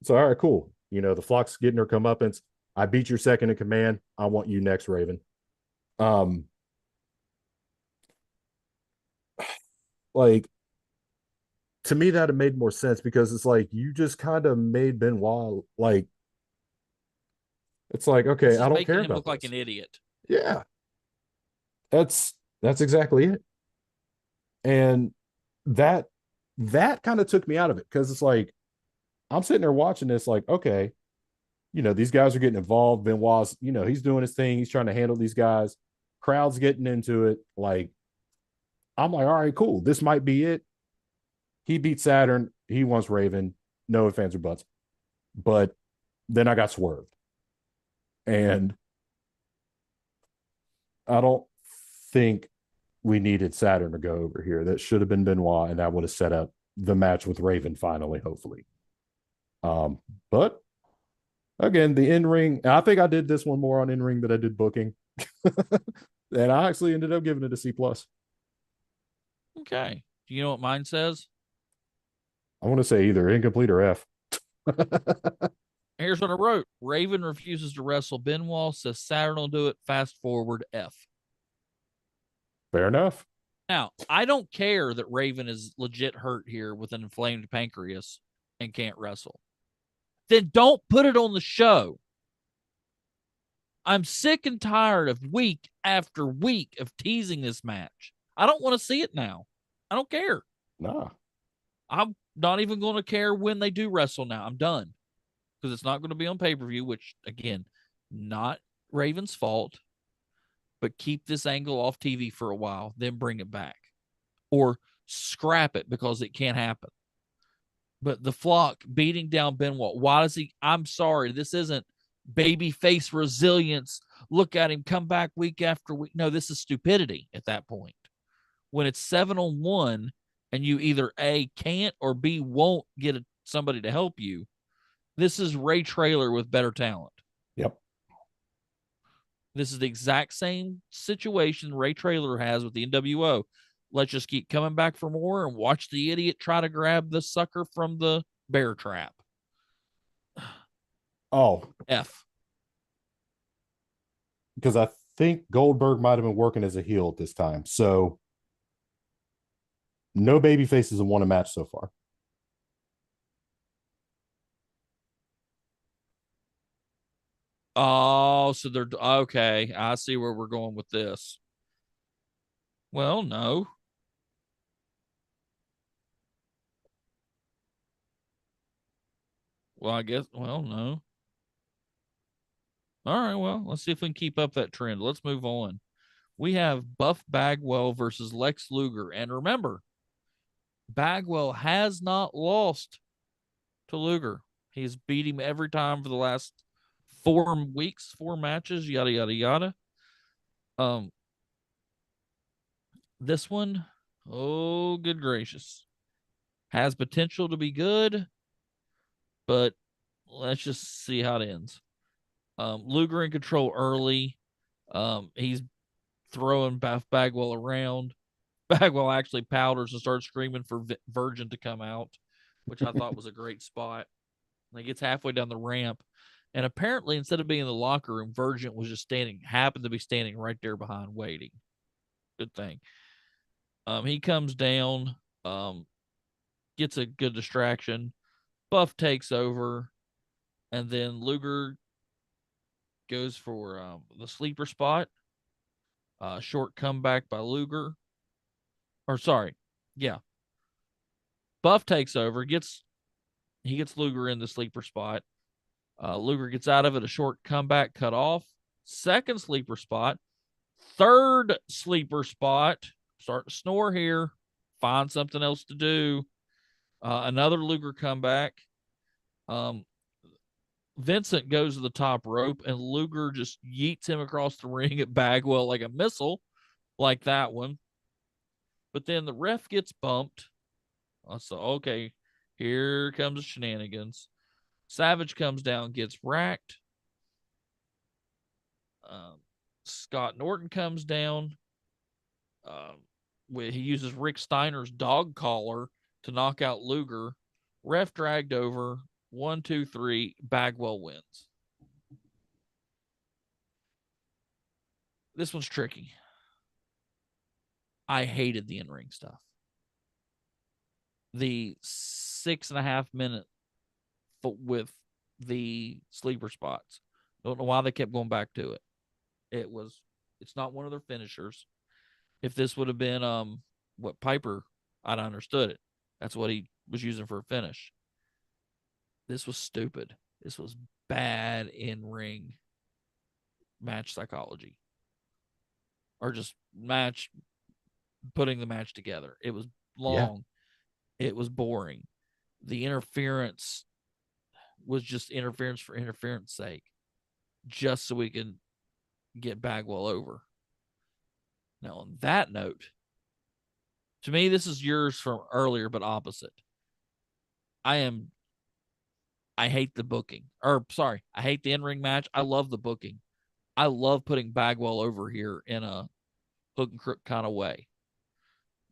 A: so all right, cool. The flock's getting her comeuppance. I beat your second in command. I want you next, Raven. Um, like to me, that had made more sense because it's like you just kind of made Benoit like it's like, okay,
B: It's
A: I
B: just
A: don't
B: making
A: care
B: him
A: about
B: look like
A: this.
B: an idiot.
A: Yeah, that's exactly it. And that that kind of took me out of it because it's like I'm sitting there watching this, like, okay, these guys are getting involved. Benoit's, he's doing his thing. He's trying to handle these guys. Crowd's getting into it. Like, I'm like, all right, cool. This might be it. He beat Saturn. He wants Raven. No fans or buts. But then I got swerved. And I don't think we needed Saturn to go over here. That should have been Benoit, and that would have set up the match with Raven finally, hopefully. Um, but again, the in ring, I think I did this one more on in ring than I did booking. And I actually ended up giving it a C plus.
B: Okay. Do you know what mine says?
A: I want to say either incomplete or F.
B: Here's what I wrote. Raven refuses to wrestle. Benoit says Saturn will do it. Fast forward F.
A: Fair enough.
B: Now, I don't care that Raven is legit hurt here with an inflamed pancreas and can't wrestle. Then don't put it on the show. I'm sick and tired of week after week of teasing this match. I don't want to see it now. I don't care.
A: Nah.
B: I'm not even going to care when they do wrestle now. I'm done because it's not going to be on pay per view, which, again, not Raven's fault, but keep this angle off TV for a while, then bring it back or scrap it because it can't happen. But the flock beating down Benoit, why does he? I'm sorry, this isn't baby face resilience. Look at him come back week after week. No, this is stupidity at that point. When it's 7-on-1 and you either A, can't or B, won't get somebody to help you, this is Ray Traylor with better talent.
A: Yep.
B: This is the exact same situation Ray Traylor has with the NWO. Let's just keep coming back for more and watch the idiot try to grab the sucker from the bear trap.
A: Oh,
B: F.
A: because I think Goldberg might have been working as a heel at this time. So no baby faces have won a match so far.
B: Oh, so they're okay. I see where we're going with this. Well, no. Well, I guess, well, no. All right, well, let's see if we can keep up that trend. Let's move on. We have Buff Bagwell versus Lex Luger. And remember, Bagwell has not lost to Luger. He's beat him every time for the last 4 weeks, 4 matches, yada, yada, yada. Um, this one, oh, good gracious, has potential to be good, but let's just see how it ends. Luger in control early. He's throwing Bagwell around. Bagwell actually powders and starts screaming for Virgin to come out. which I thought was a great spot. And he gets halfway down the ramp, and apparently, instead of being in the locker room, Virgin was just happened to be standing right there behind, waiting. Good thing. He comes down, um, gets a good distraction. Buff takes over, and then Luger goes for the sleeper spot. Short comeback by Luger. Or sorry, yeah. Buff takes over, gets Luger in the sleeper spot. Luger gets out of it, a short comeback cut off. Second sleeper spot. Third sleeper spot. Start to snore here. Find something else to do. Another Luger comeback. Um, Vincent goes to the top rope, and Luger just yeets him across the ring at Bagwell like a missile, like that one. But then the ref gets bumped. So, okay, here comes the shenanigans. Savage comes down, gets racked. Um, Scott Norton comes down. He uses Rick Steiner's dog collar to knock out Luger. Ref dragged over. 1, 2, 3. Bagwell wins. This one's tricky. I hated the in ring stuff. The 6.5 minute with the sleeper spots. Don't know why they kept going back to it. It's not one of their finishers. If this would have been what Piper, I'd understood it. That's what he was using for a finish. This was stupid. This was bad in ring match psychology. Or just putting the match together. It was
A: Yeah.
B: long. It was boring. The interference was just interference for interference sake, just so we can get Bagwell over. Now, on that note, to me, this is yours from earlier, but opposite. I hate the booking. Or, sorry, I hate the in ring match. I love the booking. I love putting Bagwell over here in a hook and crook kind of way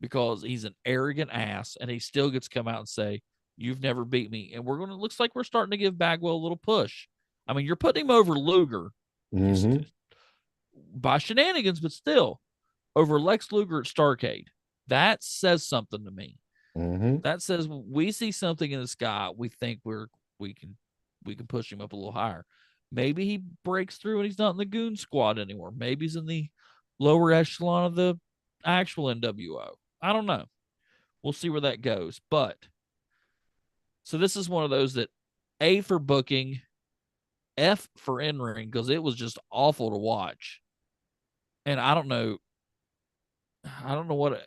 B: because he's an arrogant ass and he still gets to come out and say, "You've never beat me." And looks like we're starting to give Bagwell a little push. I mean, you're putting him over Luger
A: Mm-hmm.
B: by shenanigans, but still over Lex Luger at Starrcade. That says something to me.
A: Mm-hmm.
B: That says we see something in this guy. We think we can we can push him up a little higher. Maybe he breaks through and he's not in the goon squad anymore. Maybe he's in the lower echelon of the actual NWO. I don't know. We'll see where that goes. But so this is one of those that A for booking, F for in ring because it was just awful to watch. And I don't know. I don't know what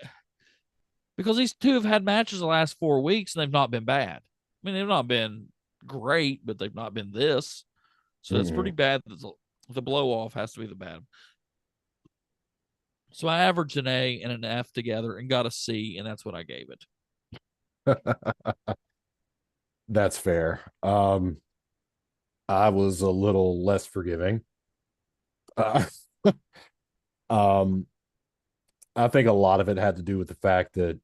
B: because these two have had matches the last 4 weeks and they've not been bad. I mean, they've not been great, but they've not been this. So it's pretty
A: Mm-hmm.
B: bad. The blow off has to be the bad. So I averaged an A and an F together and got a C, and that's what I gave it.
A: That's fair. I was a little less forgiving. Uh, um, I think a lot of it had to do with the fact that,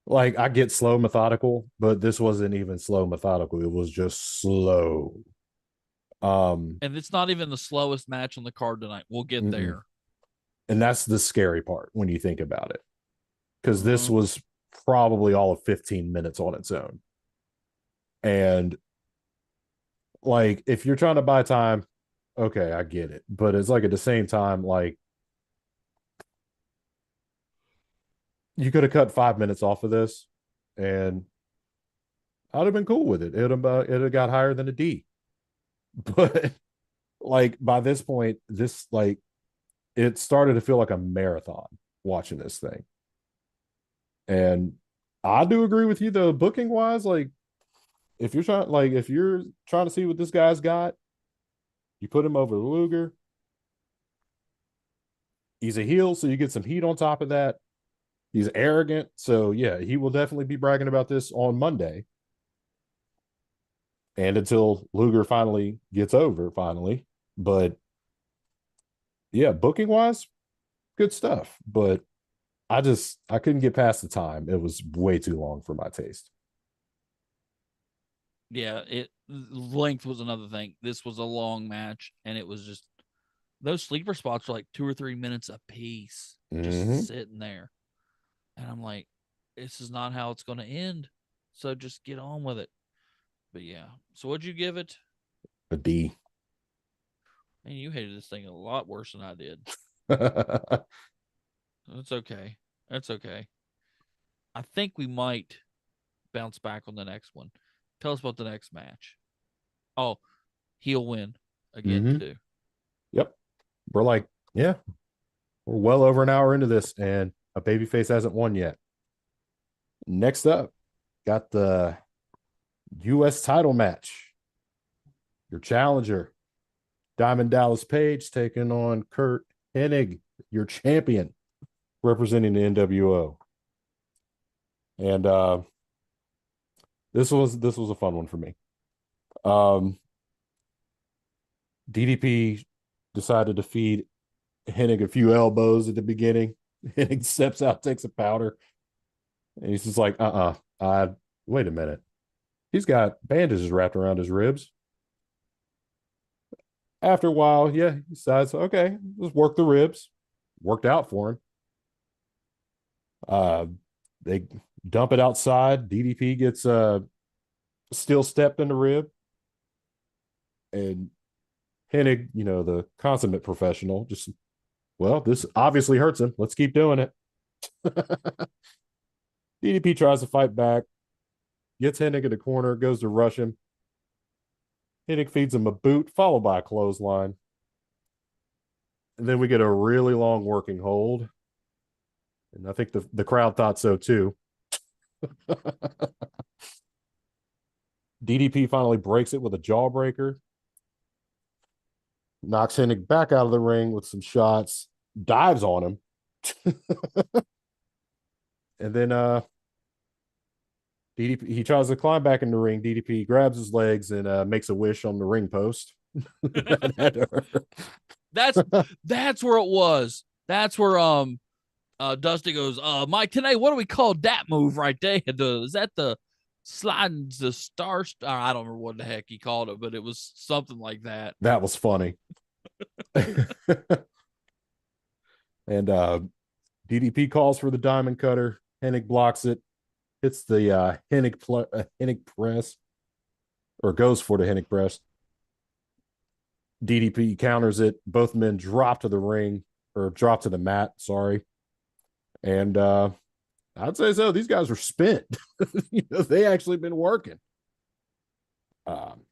A: like, I get slow methodical, but this wasn't even slow methodical. It was just slow. Um,
B: And it's not even the slowest match on the card tonight. We'll get
A: mm-mm.
B: there.
A: And that's the scary part when you think about it, because this
B: Mm-hmm.
A: was probably all of 15 minutes on its own. And like, if you're trying to buy time, okay, I get it. But it's like at the same time, like, you could have cut 5 minutes off of this and I'd have been cool with it. It'd have got higher than a D. But like by this point, this like it started to feel like a marathon watching this thing. And I do agree with you though, booking wise, like if you're trying to see what this guy's got, you put him over Luger. He's a heel, so you get some heat on top of that. He's arrogant, so yeah, he will definitely be bragging about this on Monday. And until Luger finally gets over, finally. But yeah, booking wise, good stuff. But I couldn't get past the time. It was way too long for my taste.
B: Yeah, it length was another thing. This was a long match, and it was just those sleeper spots were like 2 or 3 minutes a piece,
A: Mm-hmm.
B: just sitting there. And I'm like, this is not how it's going to end. So just get on with it. But yeah. So what'd you give it?
A: A D.
B: Man, you hated this thing a lot worse than I did. That's okay. That's okay. I think we might bounce back on the next one. Tell us about the next match. Oh, he'll win again
A: Mm-hmm.
B: too.
A: Yep. We're like, yeah, we're well over an hour into this, and a babyface hasn't won yet. Next up, got the U.S. title match. Your challenger, Diamond Dallas Page, taking on Kurt Hennig, your champion, representing the NWO. And this was a fun one for me. Um, DDP decided to feed Hennig a few elbows at the beginning. Hennig steps out, takes a powder, and he's just like, wait a minute. He's got bandages wrapped around his ribs. After a while, yeah, he decides, okay, let's work the ribs. Worked out for him. Uh, they dump it outside. DDP gets still stepped in the rib, and Hennig, the consummate professional, just well, this obviously hurts him. Let's keep doing it. DDP tries to fight back, gets Hennig in the corner, goes to rush him. Hennig feeds him a boot, followed by a clothesline. And then we get a really long working hold. And I think the crowd thought so too. DDP finally breaks it with a jawbreaker, knocks Hennig back out of the ring with some shots, dives on him. And then DDP, he tries to climb back in the ring. DDP grabs his legs and makes a wish on the ring post.
B: that's that's where it was. That's where Dusty goes, Mike, today, what do we call that move right there? Is that the sliding the star? I don't remember what the heck he called it, but it was something like that.
A: That was funny. And DDP calls for the diamond cutter. Hennig blocks it, hits the Hennig press, or goes for the Hennig press. DDP counters it. Both men drop to the ring, or drop to the mat. Sorry, and I'd say so. These guys are spent. They actually been working. Um,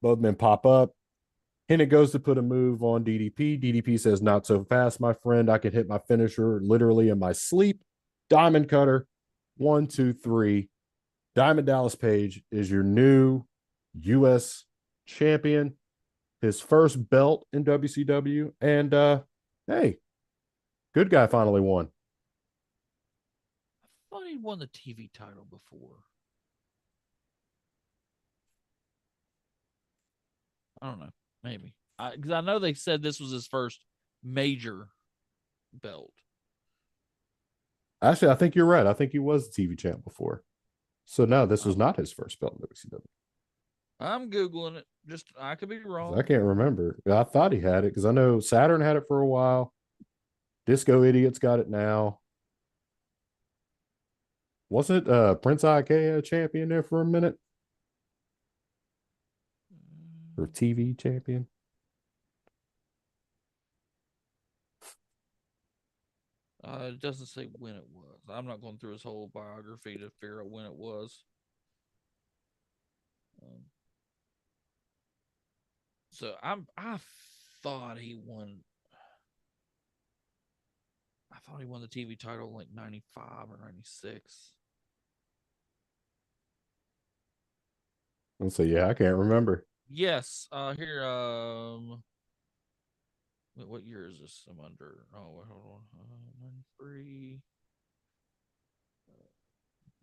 A: both men pop up. Hennig goes to put a move on DDP. DDP says, "Not so fast, my friend. I could hit my finisher literally in my sleep." Diamond cutter. 1, 2, 3. Diamond Dallas Page is your new U.S. champion, his first belt in WCW. And hey, good guy finally won.
B: I thought he won the TV title before. I don't know. Maybe. Because I know they said this was his first major belt.
A: Actually, I think you're right. I think he was the TV champ before. So no, this was
B: I'm,
A: not his first belt in WCW.
B: I'm Googling it. Just, I could be
A: I
B: wrong.
A: can't remember. I thought he had it because I know Saturn had it for a while. Disco Idiots got it now. Wasn't Prince IK a champion there for a minute? Or TV champion?
B: It doesn't say when it was. I'm not going through his whole biography to figure out when it was. Um, I thought he won. I thought he won the TV title in like 95 or 96.
A: I'll say, yeah, I can't remember.
B: Yes. Here. What year is this? I'm under. Oh, wait, hold on. 93.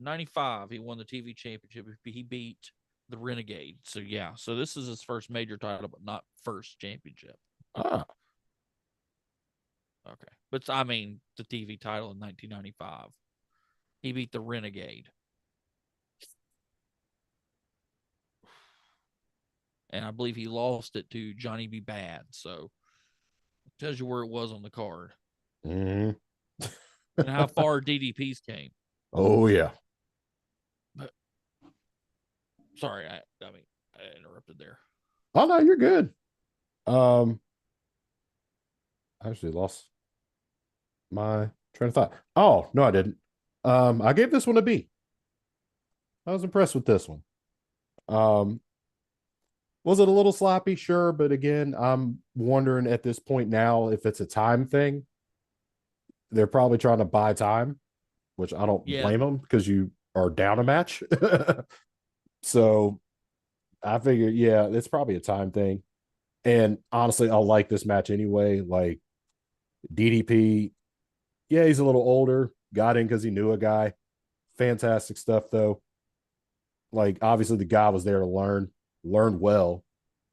B: 95. He won the TV championship. He beat the Renegade. So yeah. So this is his first major title, but not first championship.
A: Ah,
B: Okay. But I mean, the TV title in 1995. He beat the Renegade. and I believe he lost it to Johnny B. Bad. So it tells you where it was on the card
A: Hmm.
B: and how far DDPs came.
A: Oh yeah.
B: But sorry, I mean I interrupted there.
A: Oh no, you're good. Um, I actually lost my train of thought. Oh no, I didn't. I gave this one a B. I was impressed with this one. Um, was it a little sloppy? Sure, but again, I'm wondering at this point now if it's a time thing. They're probably trying to buy time, which I don't
B: Yeah,
A: blame them because you are down a match. So I figured, yeah, it's probably a time thing. And honestly, I'll like this match anyway. Like DDP, yeah, he's a little older, got in because he knew a guy. Fantastic stuff, though. Like, obviously, the guy was there to learn well,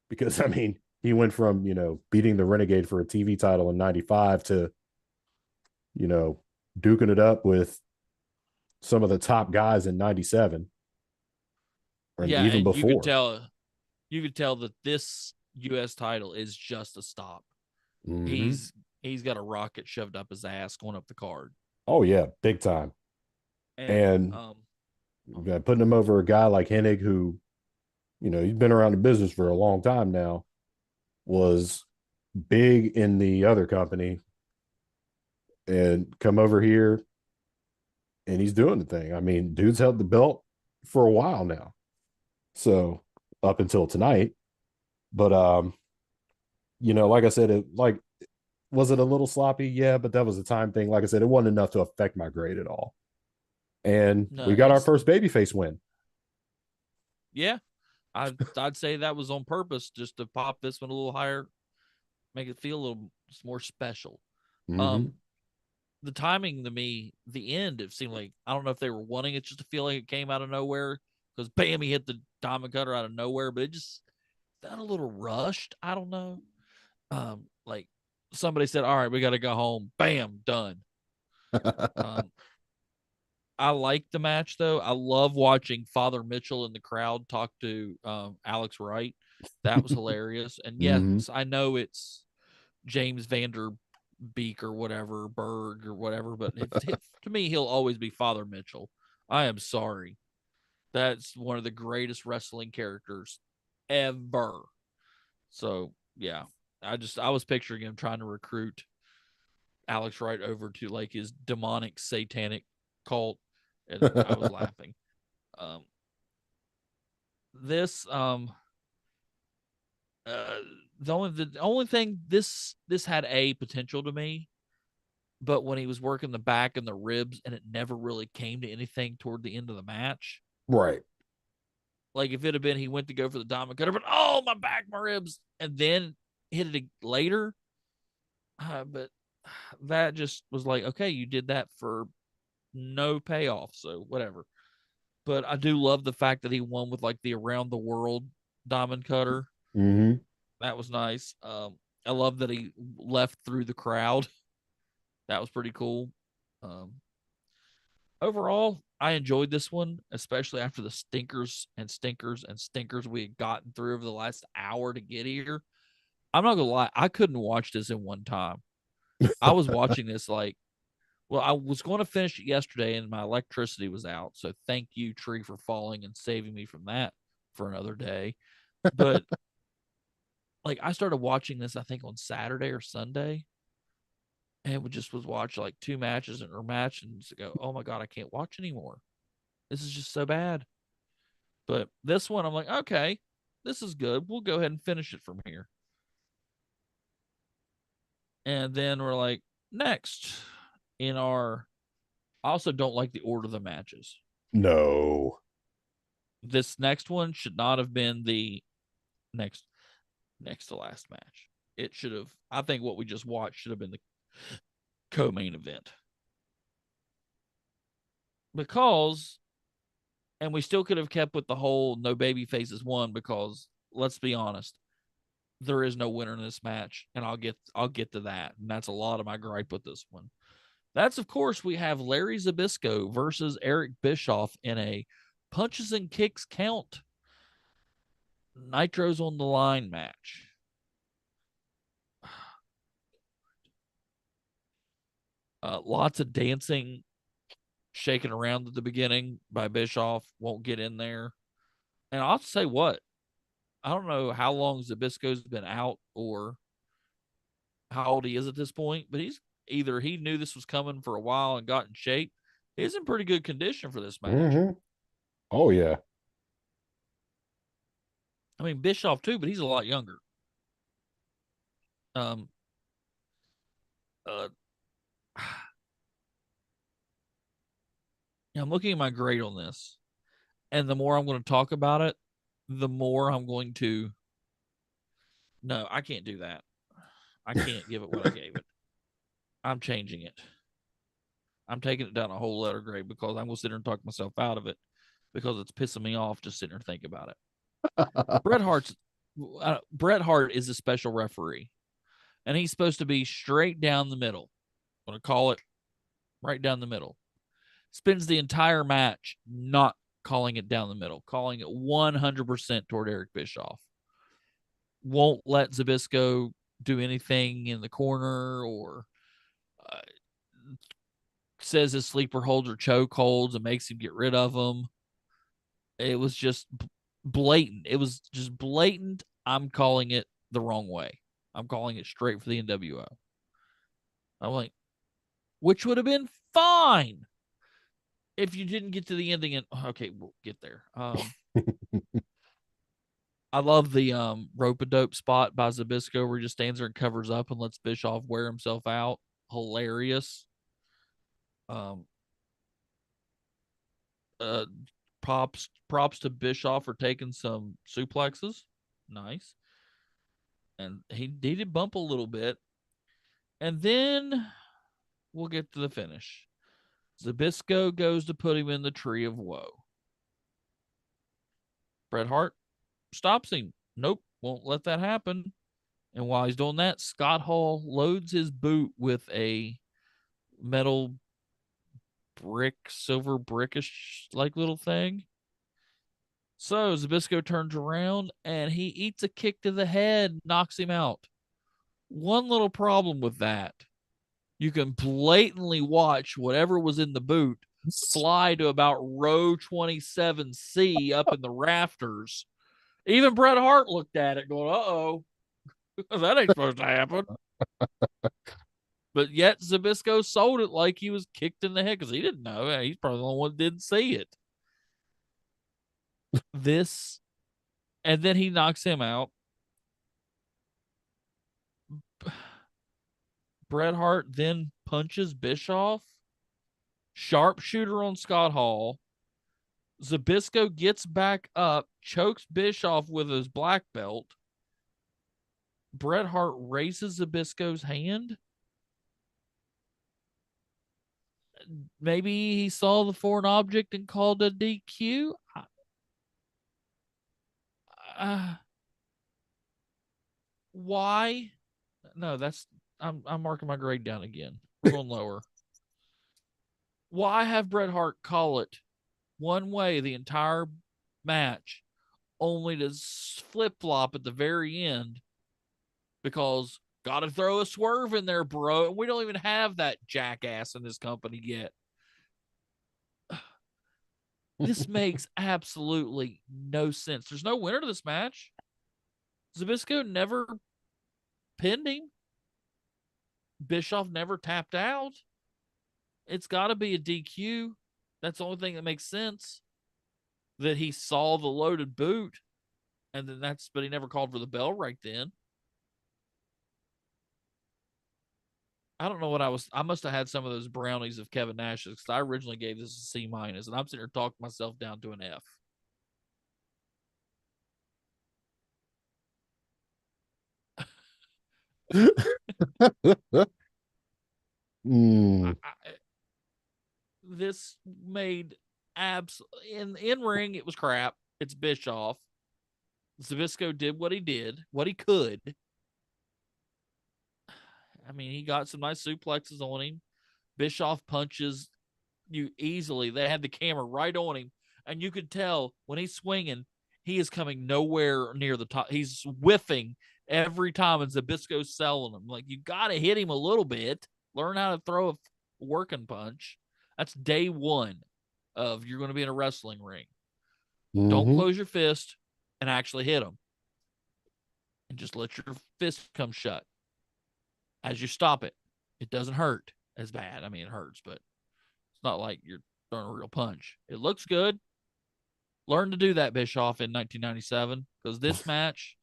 A: because, I mean, he went from, beating the Renegade for a TV title in 95 to, you know, duking it up with some of the top guys in 97 and
B: yeah,
A: even
B: and
A: before.
B: you could tell that this U.S. title is just a stop.
A: Mm-hmm.
B: He's got a rocket shoved up his ass going up the card,
A: Oh, yeah, big time.
B: and
A: And putting him over a guy like Hennig, who, he's been around the business for a long time now, was big in the other company, and come over here and he's doing the thing. I mean, dude's held the belt for a while now. So up until tonight. But like I said, was it a little sloppy? Yeah, but that was a time thing. Like I said, it wasn't enough to affect my grade at all. And
B: no,
A: we got our
B: it's
A: first babyface win.
B: yeah. I'd say that was on purpose, just to pop this one a little higher, make it feel a little more special.
A: Mm-hmm.
B: Um, the timing to me, the end, it seemed like I don't know if they were wanting it just to feel like it came out of nowhere because bam, he hit the diamond cutter out of nowhere, but it just felt a little rushed. I don't know. Like somebody said, "All right, we got to go home." Bam, done. Um, I like the match though. I love watching Father Mitchell in the crowd talk to Alex Wright. That was hilarious. And yes,
A: Mm-hmm.
B: I know it's James Vander Beek or whatever, Berg or whatever, but to me, he'll always be Father Mitchell. I am sorry. That's one of the greatest wrestling characters ever. So yeah, I was picturing him trying to recruit Alex Wright over to like his demonic satanic cult, and I was laughing. Um, this uh the only thing this had a potential to me, but when he was working the back and the ribs and it never really came to anything toward the end of the match.
A: Right.
B: Like if it had been he went to go for the diamond cutter, but oh my back, my ribs, and then hit it later. But that just was like, okay, you did that for no payoff, so whatever. But I do love the fact that he won with like the around the world diamond cutter.
A: Mm-hmm.
B: That was nice. I love that he left through the crowd. That was pretty cool. Um, Overall, I enjoyed this one, especially after the stinkers and stinkers and stinkers we had gotten through over the last hour to get here. I'm not gonna lie, I couldn't watch this in one time. I was watching this like, well, I was going to finish it yesterday and my electricity was out. So thank you, Tree, for falling and saving me from that for another day. But like I started watching this, I think on Saturday or Sunday, and we just was watch like two matches or match and just go, oh my god, I can't watch anymore. This is just so bad. But this one, I'm like, okay, this is good. We'll go ahead and finish it from here. And then we're like, next in our, I also don't like the order of the matches.
A: No.
B: This next one should not have been the next next to last match. It should have. I think what we just watched should have been the co-main event because, and we still could have kept with the whole no baby faces won because let's be honest, there is no winner in this match, and I'll get to that, and that's a lot of my gripe with this one. That's of course we have Larry Zabisco versus Eric Bischoff in a punches and kicks count. Nitro's on the line match. Lots of dancing, shaking around at the beginning by Bischoff. Won't get in there. And I'll say what, I don't know how long Zabisco's been out or how old he is at this point, but he's either he knew this was coming for a while and got in shape. He's in pretty good condition for this match.
A: Mm-hmm. Oh yeah.
B: I mean, Bischoff too, but he's a lot younger. Um, uh, I'm looking at my grade on this, and the more I'm going to talk about it, the more I'm going to. No, I can't do that. I can't give it what I gave it. I'm changing it. I'm taking it down a whole letter grade because I'm going to sit there and talk myself out of it because it's pissing me off just sitting there and think about it. Bret Hart's Bret Hart is a special referee, and he's supposed to be straight down the middle. I'm going to call it right down the middle. Spends the entire match not calling it down the middle, calling it 100% toward Eric Bischoff. Won't let Zabisco do anything in the corner or uh, says his sleeper holds or choke holds and makes him get rid of them. It was just blatant. It was just blatant. I'm calling it the wrong way. I'm calling it straight for the NWO. I'm like, which would have been fine if you didn't get to the ending. And okay, we'll get there. I love the rope a dope spot by Zabisco where he just stands there and covers up and lets Bischoff wear himself out. Hilarious. Um, uh, props to Bischoff for taking some suplexes. Nice. And he did bump a little bit. And then we'll get to the finish. Zabisco goes to put him in the tree of woe. Bret Hart stops him. Nope, won't let that happen. And while he's doing that, Scott Hall loads his boot with a metal brick, silver brickish like little thing. So Zabisco turns around and he eats a kick to the head, knocks him out. One little problem with that. You can blatantly watch whatever was in the boot fly to about row 27C up in the rafters. Even Bret Hart looked at it going, uh-oh, that ain't supposed to happen. But yet Zabisco sold it like he was kicked in the head because he didn't know. He's probably the only one that didn't see it. This, and then he knocks him out. Bret Hart then punches Bischoff. Sharpshooter on Scott Hall. Zabisco gets back up, chokes Bischoff with his black belt. Bret Hart raises Zabisco's hand. Maybe he saw the foreign object and called a DQ. Why? No, that's I'm marking my grade down again. We're going lower. Why have Bret Hart call it one way the entire match, only to flip flop at the very end? Because got to throw a swerve in there, bro. And we don't even have that jackass in this company yet. This makes absolutely no sense. There's no winner to this match. Zabisco never pinned him. Bischoff never tapped out. It's got to be a DQ. That's the only thing that makes sense. That he saw the loaded boot, and then but he never called for the bell right then. I don't know what I must have had some of those brownies of Kevin Nash's because I originally gave this a C minus, and I'm sitting here talking myself down to an F.
A: Mm.
B: This made in ring. It was crap. It's Bischoff. Zabisco did what he did, what he could. I mean, he got some nice suplexes on him. Bischoff punches you easily. They had the camera right on him, and you could tell when he's swinging, he is coming nowhere near the top. He's whiffing every time, and Zabisco's selling him. Like, you got to hit him a little bit. Learn how to throw a working punch. That's day one of you're going to be in a wrestling ring. Don't
A: Mm-hmm.
B: close your fist and actually hit him. And just let your fist come shut as you stop it. It doesn't hurt as bad. I mean, it hurts, but it's not like you're throwing a real punch. It looks good. Learn to do that, Bischoff, in 1997, because this match,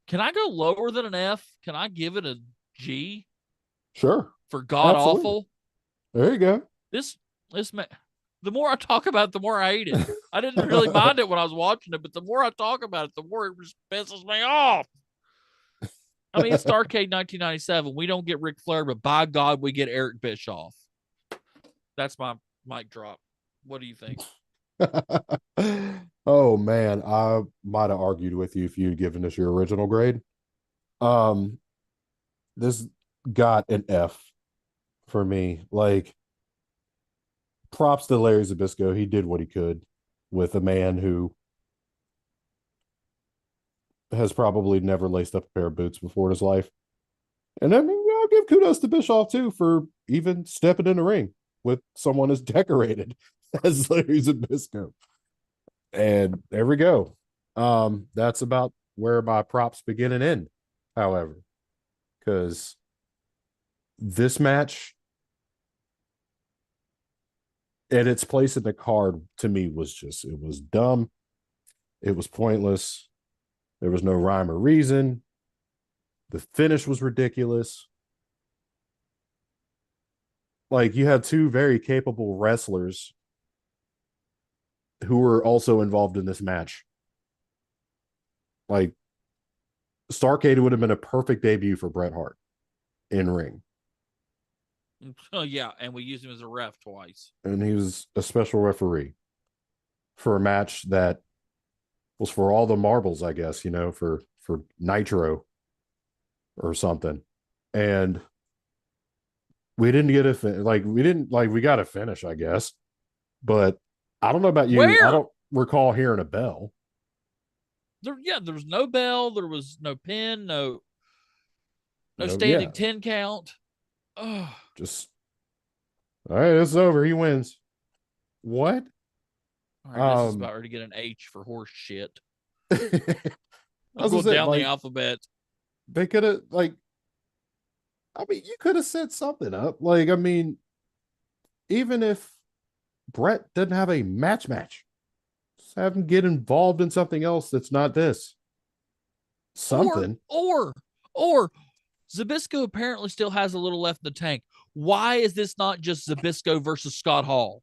B: can I go lower than an F? Can I give it a G
A: Sure.
B: for god
A: Absolutely.
B: awful?
A: There you go.
B: This this the more I talk about it, the more I hate it. I didn't really mind it when I was watching it, but the more I talk about it, the more it just pisses me off. I mean, it's Starrcade 1997. We don't get Ric Flair, but by God, we get Eric Bischoff. That's my mic drop. What do you think?
A: Oh man, I might have argued with you if you'd given us your original grade. Um, this got an F for me. Like, props to Larry Zabisco. He did what he could with a man who has probably never laced up a pair of boots before in his life. And I mean, I'll give kudos to Bischoff too for even stepping in the ring with someone as decorated as Larry Zabisco. And there we go. That's about where my props begin and end, however, because this match at its place in the card to me was just, it was dumb. It was pointless. There was no rhyme or reason. The finish was ridiculous. Like, you had two very capable wrestlers who were also involved in this match. Like, Starrcade would have been a perfect debut for Bret Hart in ring.
B: Oh yeah, and we used him as a ref twice.
A: And he was a special referee for a match that was for all the marbles, I guess, for Nitro or something. And we didn't get we got a finish, I guess. But I don't know about you. I
B: Where?
A: don't recall hearing a bell.
B: There was no bell, there was no pin, no
A: No, yeah,
B: standing 10 count. Oh,
A: just all right, it's over. He wins. What?
B: all right, this is
A: Um,
B: about ready to get an H for horse shit.
A: I
B: I'm
A: was gonna
B: going
A: say,
B: down the
A: like,
B: alphabet.
A: they could have, like, I mean, you could have set something up. Like, I mean, even if Brett doesn't have a match, just have him get involved in something else that's not this.
B: Or,
A: Something.
B: or, or Zabisco apparently still has a little left in the tank. Why is this not just Zabisco versus Scott Hall?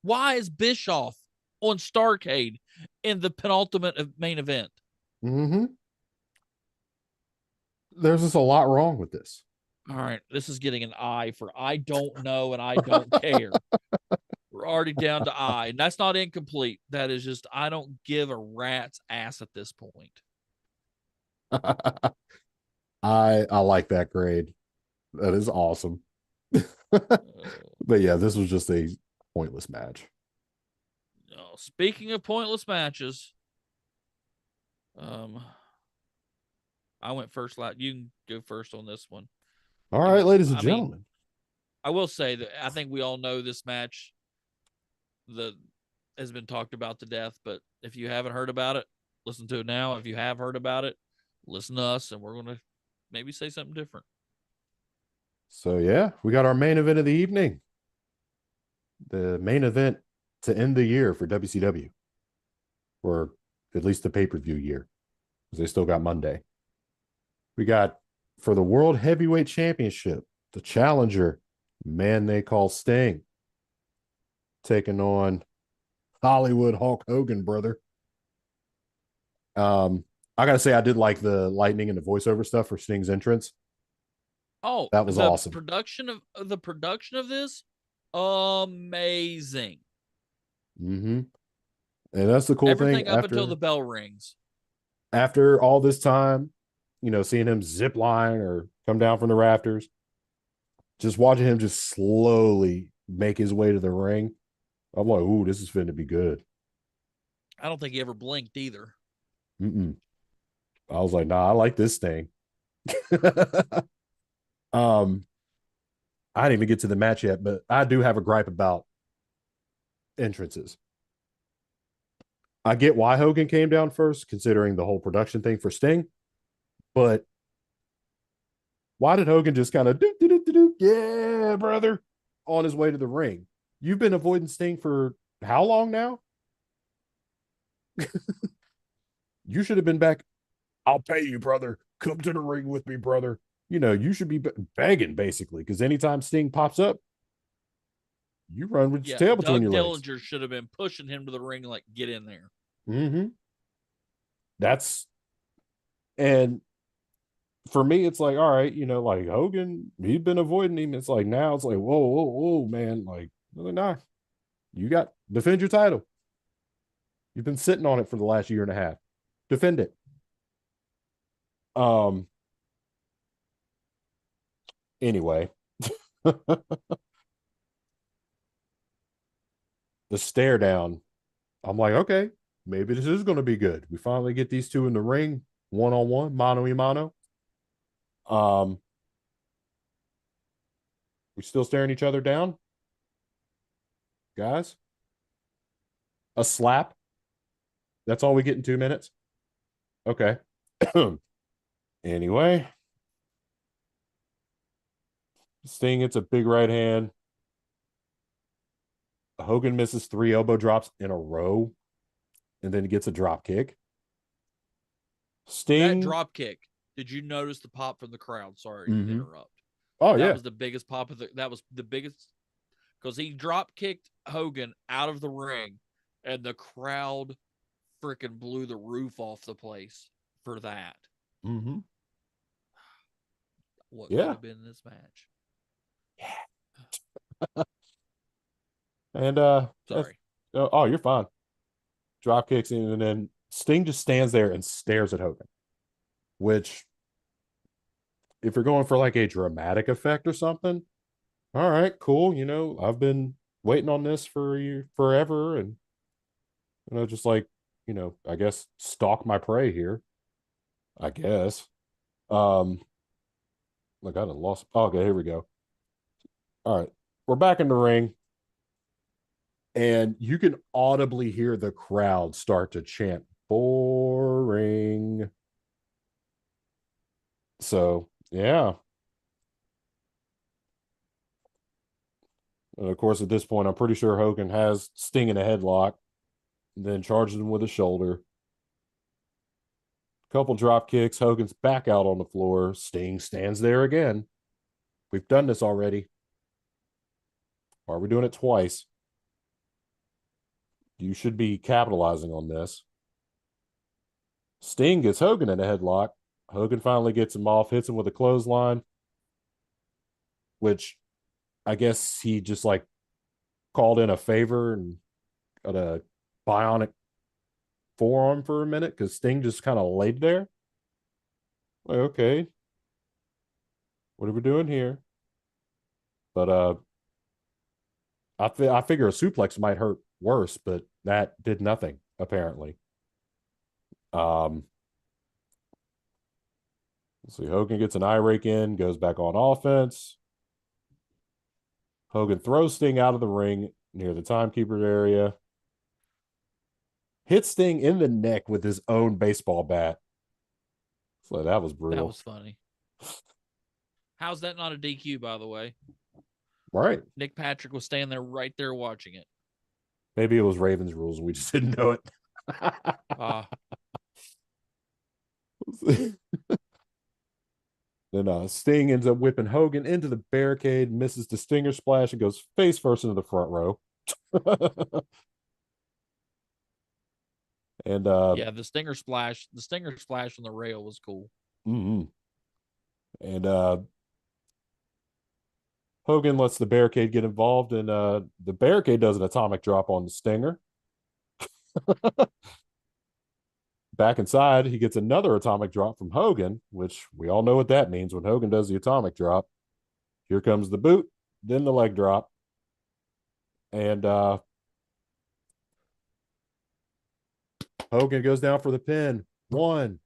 B: Why is Bischoff on Starrcade in the penultimate main event?
A: Mm-hmm. There's just a lot wrong with this.
B: All right, this is getting an I for I don't know and I don't care. We're already down to I, and that's not incomplete. That is just I don't give a rat's ass at this point.
A: I like that grade. That is awesome. But yeah, this was just a pointless match.
B: Speaking of pointless matches, um, I went first. You can go first on this one.
A: All
B: Give
A: right,
B: me.
A: ladies and
B: I mean,
A: gentlemen.
B: I will say that I think we all know this match. The has been talked about to death, but if you haven't heard about it, listen to it now. If you have heard about it, listen to us, and we're gonna maybe say something different.
A: So yeah, we got our main event of the evening. The main event to end the year for WCW, or at least the pay-per-view year, because they still got Monday. We got for the World Heavyweight Championship, the challenger, man they call Sting, taking on Hollywood Hulk Hogan, brother. I gotta say, I did like the lightning and the voiceover stuff for Sting's entrance.
B: Oh,
A: That was awesome.
B: the production of this, amazing.
A: Mm-hmm. And that's the cool thing.
B: Everything up until
A: After
B: the bell rings.
A: after all this time, seeing him zip line or come down from the rafters, just watching him just slowly make his way to the ring. I'm like, ooh, this is finna be good.
B: I don't think he ever blinked either.
A: Mm-mm. I was like, nah, I like this thing. um, I didn't even get to the match yet, but I do have a gripe about entrances. I get why Hogan came down first, considering the whole production thing for Sting, but why did Hogan just kind of do do do do yeah, brother, on his way to the ring? You've been avoiding Sting for how long now? You should have been back. I'll pay you, brother. Come to the ring with me, brother. You know, you should be begging basically, because anytime Sting pops up, you run with your
B: Yeah,
A: tail between
B: Doug
A: your legs.
B: Dillinger should have been pushing him to the ring, like, get in there.
A: Mm-hmm. That's and for me, it's like, all right, like Hogan, he'd been avoiding him. It's like now it's like, whoa, whoa, whoa, man. Like, nah, you got defend your title. You've been sitting on it for the last year and a half. Defend it. Um, anyway, the stare down. I'm like, okay, maybe this is gonna be good. We finally get these two in the ring, one on one, mano y mano. Um, we still staring each other down, guys. A slap. That's all we get in 2 minutes. Okay. Anyway, Sting hits a big right hand. Hogan misses 3 elbow drops in a row and then gets a drop kick.
B: That
A: Sting.
B: drop kick, did you notice the pop from the crowd? Sorry to
A: Mm-hmm.
B: interrupt.
A: Oh,
B: That
A: yeah.
B: was the biggest pop of that was the biggest because he drop kicked Hogan out of the ring, and the crowd freaking blew the roof off the place for that.
A: Mm-hmm.
B: What could
A: Yeah.
B: have been this match?
A: And that's,
B: Sorry.
A: oh, you're fine. Drop kicks in, and then Sting just stands there and stares at Hogan, which, if you're going for like a dramatic effect or something, all right, cool. I've been waiting on this for you forever, and just like, I guess stalk my prey here. I guess. Um, Look, I done lost. Oh, okay, here we go. All right, we're back in the ring, and you can audibly hear the crowd start to chant "boring." So yeah, and of course at this point, I'm pretty sure Hogan has Sting in a headlock, then charges him with a shoulder. Couple drop kicks. Hogan's back out on the floor. Sting stands there again. We've done this already. Are we doing it twice? You should be capitalizing on this. Sting gets Hogan in a headlock. Hogan finally gets him off, hits him with a clothesline, which I guess he just like called in a favor and got a bionic forearm for a minute because Sting just kind of laid there. Like, okay, what are we doing here? But I figure a suplex might hurt worse, but that did nothing apparently. Um, let's see. Hogan gets an eye rake in, goes back on offense. Hogan throws Sting out of the ring near the timekeeper area. Hits Sting in the neck with his own baseball bat. So that was
B: That
A: brutal.
B: was funny. How's that not a DQ, by the way?
A: Right.
B: Nick Patrick was standing there right there watching it.
A: Maybe it was Ravens rules. We just didn't know it.
B: Ah,
A: Then Sting ends up whipping Hogan into the barricade, misses the Stinger splash, and goes face first into the front row. and
B: yeah, the Stinger splash on the rail was cool.
A: mm-hmm. and Hogan lets the barricade get involved, and the barricade does an atomic drop on the Stinger. Back inside, he gets another atomic drop from Hogan, which we all know what that means when Hogan does the atomic drop. Here comes the boot, then the leg drop, and Hogan goes down for the pin. 1,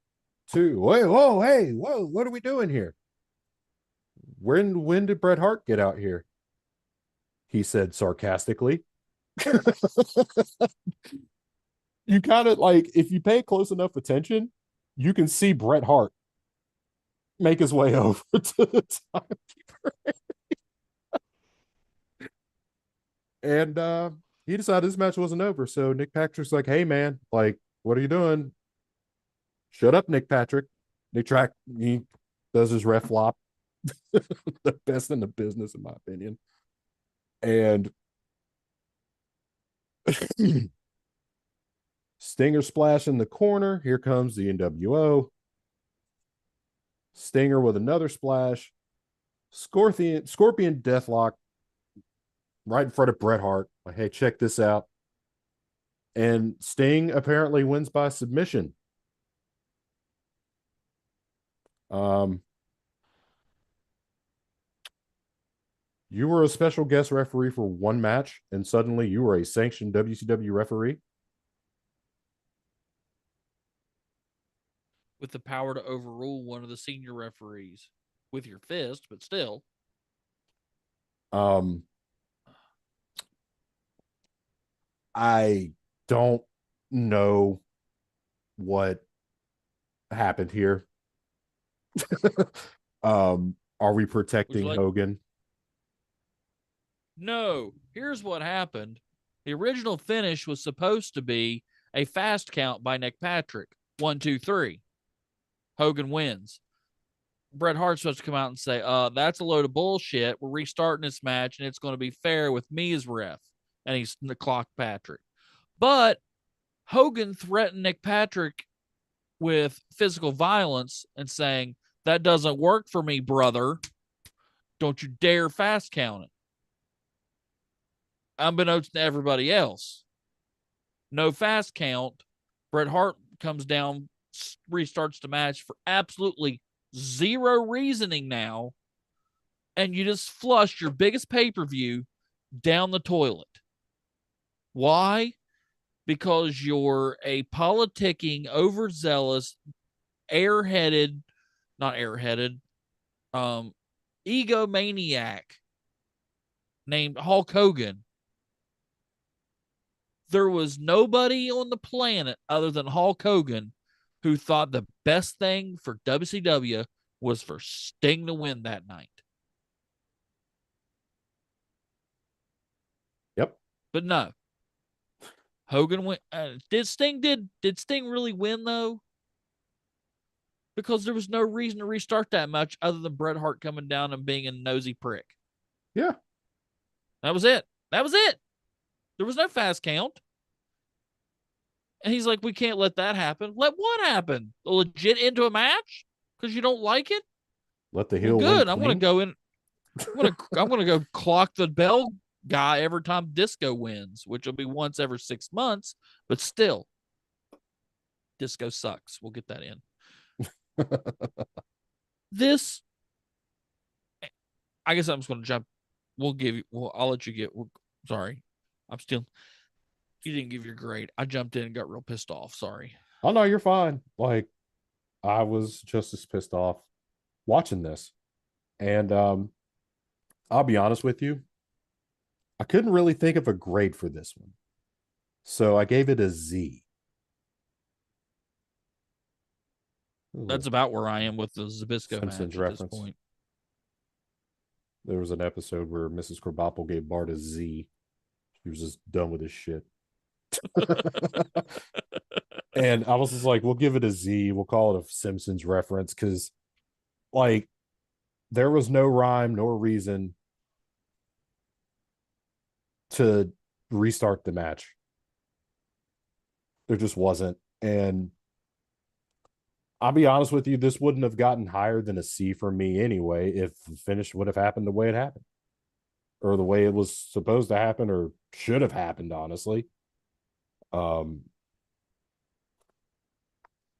A: 2. Wait, whoa, hey, whoa, what are we doing here? When did Bret Hart get out here? He said sarcastically. You kind of like, if you pay close enough attention, you can see Bret Hart make his way over to the timekeeper. And he decided this match wasn't over. So Nick Patrick's like, hey man, like, what are you doing? Shut up, Nick Patrick. Nick Track, he does his ref flop. The best in the business, in my opinion. And Stinger splash in the corner. Here comes the NWO. Stinger with another splash. Scorpion Deathlock right in front of Bret Hart. Like, hey, check this out. And Sting apparently wins by submission. Um, you were a special guest referee for one match, and suddenly you were a sanctioned WCW referee.
B: With the power to overrule one of the senior referees with your fist, but still.
A: Um, I don't know what happened here. Are we protecting
B: Like,
A: Hogan?
B: no, here's what happened. The original finish was supposed to be a fast count by Nick Patrick. 1, 2, 3. Hogan wins. Bret Hart's supposed to come out and say, that's a load of bullshit. We're restarting this match and it's going to be fair with me as ref. And he's the clock Patrick. But Hogan threatened Nick Patrick with physical violence and saying, that doesn't work for me, brother. Don't you dare fast count it. Unbeknownst to everybody else, no fast count. Bret Hart comes down, restarts the match for absolutely zero reasoning now, and you just flushed your biggest pay-per-view down the toilet. Why? Because you're a politicking, overzealous, airheaded, not airheaded, egomaniac named Hulk Hogan. There was nobody on the planet other than Hulk Hogan who thought the best thing for WCW was for Sting to win that night.
A: Yep.
B: But no, Hogan went. Did Sting really win though? Because there was no reason to restart that match other than Bret Hart coming down and being a nosy prick.
A: Yeah.
B: That was it. That was it. There was no fast count. And he's like, we can't let that happen. Let what happen? A legit into a match? Because you don't like it?
A: Let the
B: Well,
A: heel win
B: good. I'm gonna
A: clean.
B: go in. I'm gonna go clock the bell guy every time Disco wins, which will be once every 6 months, but still, Disco sucks. We'll get that in. This, I guess I'm just gonna jump. We'll give you. Well, I'll let you get. Sorry, I'm still. You didn't give your grade. I jumped in and got real pissed off. Sorry.
A: Oh no, you're fine. Like, I was just as pissed off watching this. And I'll be honest with you, I couldn't really think of a grade for this one. So I gave it a Z.
B: That's about where I am with the Zabisco
A: Simpsons
B: match at this
A: reference.
B: point.
A: There was an episode where Mrs. Krabappel gave Bart a Z. He was just done with his shit. And I was just like, we'll give it a Z. We'll call it a Simpsons reference because, like, there was no rhyme nor reason to restart the match. There just wasn't. And I'll be honest with you, this wouldn't have gotten higher than a C for me anyway if the finish would have happened the way it happened or the way it was supposed to happen or should have happened, honestly. Um,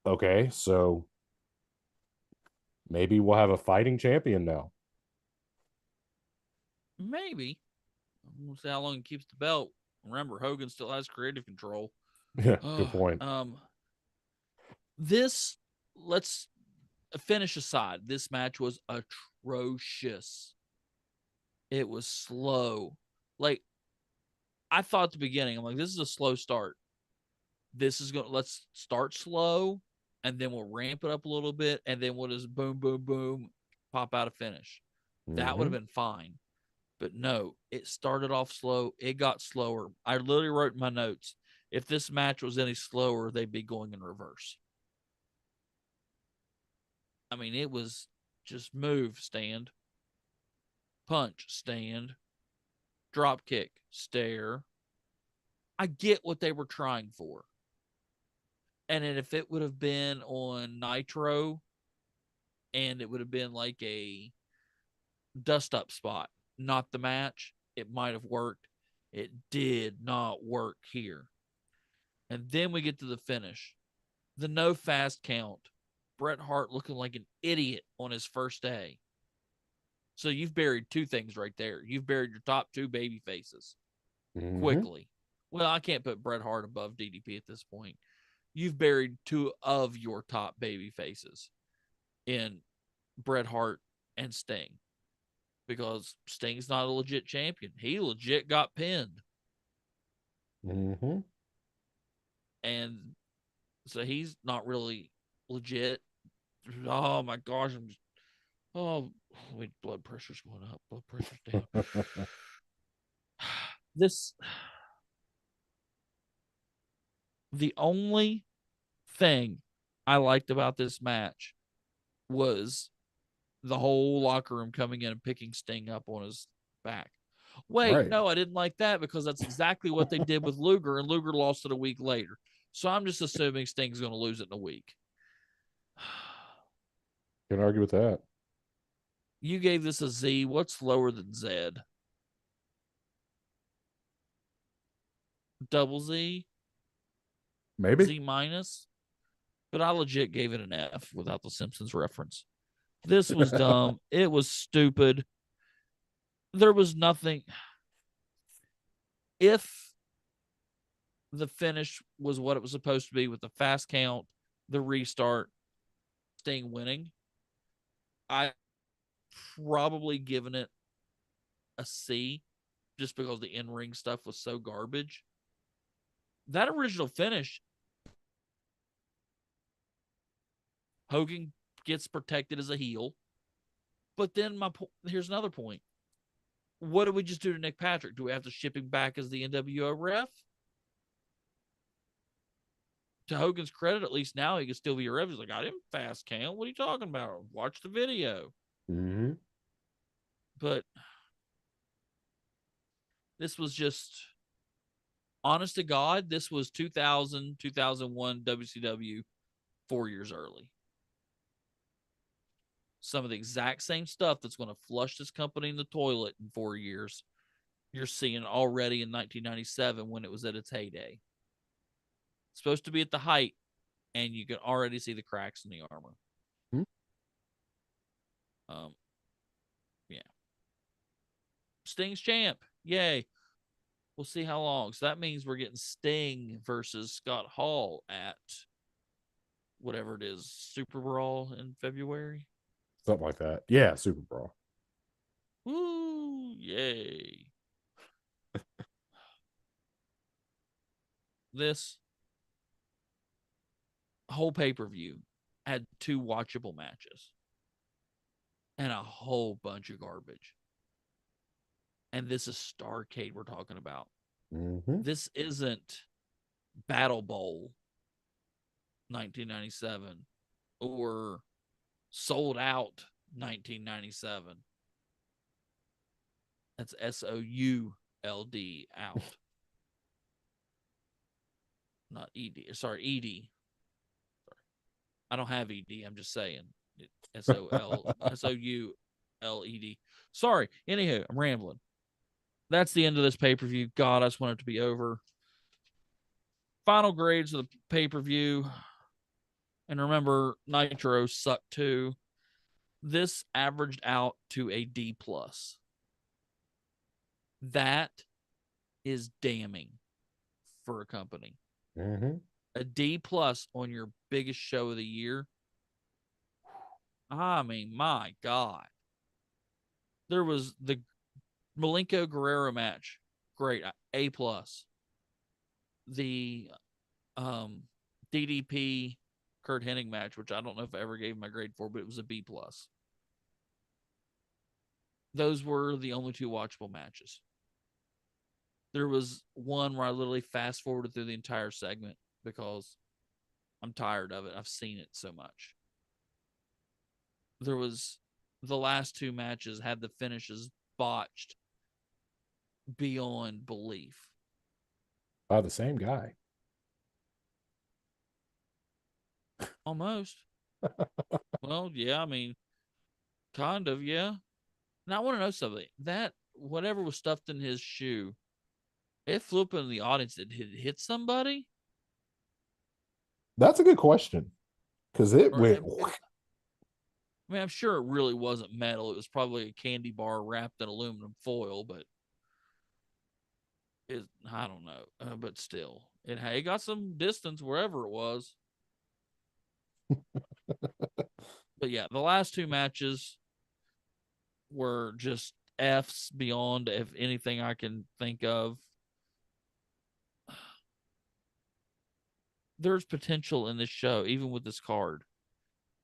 A: okay, so maybe we'll have a fighting champion now.
B: Maybe. We'll see how long he keeps the belt. Remember, Hogan still has creative control.
A: Yeah, good
B: Oh,
A: point.
B: This, let's finish aside. This match was atrocious. It was slow. Like, I thought at the beginning, I'm like, this is a slow start. This is going, let's start slow and then we'll ramp it up a little bit and then we'll just boom, boom, boom, pop out a finish. That would have
A: Mm-hmm.
B: been fine. But no, it started off slow. It got slower. I literally wrote in my notes, if this match was any slower, they'd be going in reverse. I mean, it was just move, stand, punch, stand, drop kick, stare. I get what they were trying for. And then if it would have been on Nitro and it would have been like a dust up spot, not the match, it might have worked. It did not work here. And then we get to the finish. The no fast count. Bret Hart looking like an idiot on his first day. So you've buried two things right there. You've buried your top two baby faces
A: Mm-hmm.
B: quickly. Well, I can't put Bret Hart above DDP at this point. You've buried two of your top baby faces in Bret Hart and Sting because Sting's not a legit champion. He legit got pinned.
A: Mm-hmm.
B: And so he's not really legit. Oh my gosh, I'm just, oh, wait, blood pressure's going up, blood pressure's down. This, the only thing I liked about this match was the whole locker room coming in and picking Sting up on his back. Wait,
A: Right.
B: no, I didn't like that because that's exactly what they did with Luger, and Luger lost it a week later. So I'm just assuming Sting's going to lose it in a week.
A: Can't argue with that.
B: You gave this a Z. What's lower than Z? Double Z?
A: Maybe.
B: Z minus? But I legit gave it an F without the Simpsons reference. This was dumb. It was stupid. There was nothing. If the finish was what it was supposed to be with the fast count, the restart, Sting winning, I probably given it a C just because the in ring stuff was so garbage. That original finish, Hogan gets protected as a heel. But then here's another point. What do we just do to Nick Patrick? Do we have to ship him back as the NWO ref? To Hogan's credit, at least now he can still be a ref. He's like, I didn't fast count. What are you talking about? Watch the video.
A: Mm-hmm.
B: But this was just, honest to God, this was 2000, 2001 WCW 4 years early. Some of the exact same stuff that's going to flush this company in the toilet in 4 years, you're seeing already in 1997 when it was at its heyday. It's supposed to be at the height, and you can already see the cracks in the armor. Um, yeah. Sting's champ. Yay. We'll see how long. So that means we're getting Sting versus Scott Hall at whatever it is, Super Brawl in February.
A: Something like that. Yeah, Super Brawl.
B: Woo! Yay. This whole pay per view had two watchable matches and a whole bunch of garbage. And this is Starrcade we're talking about.
A: Mm-hmm.
B: This isn't Battle Bowl 1997 or Sold Out 1997. That's SOULD out. Not ED. Sorry, ED. I don't have ED. I'm just saying. SOULED. Sorry. Anywho, I'm rambling. That's the end of this pay per view. God, I just want it to be over. Final grades of the pay per view. And remember, Nitro sucked too. This averaged out to a D plus. That is damning for a company.
A: Mm-hmm.
B: A D plus on your biggest show of the year. I mean, my God. There was the Malenko Guerrero match. Great. A plus. The DDP Kurt Hennig match, which I don't know if I ever gave my grade for, but it was a B plus. Those were the only two watchable matches. There was one where I literally fast forwarded through the entire segment because I'm tired of it. I've seen it so much. There was the last two matches had the finishes botched beyond belief.
A: By the same guy.
B: Almost. Well, yeah, I mean, kind of, yeah. Now I want to know something. That whatever was stuffed in his shoe, it flew up in the audience. Did it hit somebody?
A: That's a good question because it
B: Or
A: went.
B: I mean, I'm sure it really wasn't metal. It was probably a candy bar wrapped in aluminum foil, but I don't know. But still, it got some distance wherever it was. But yeah, the last two matches were just F's beyond if anything I can think of. There's potential in this show, even with this card,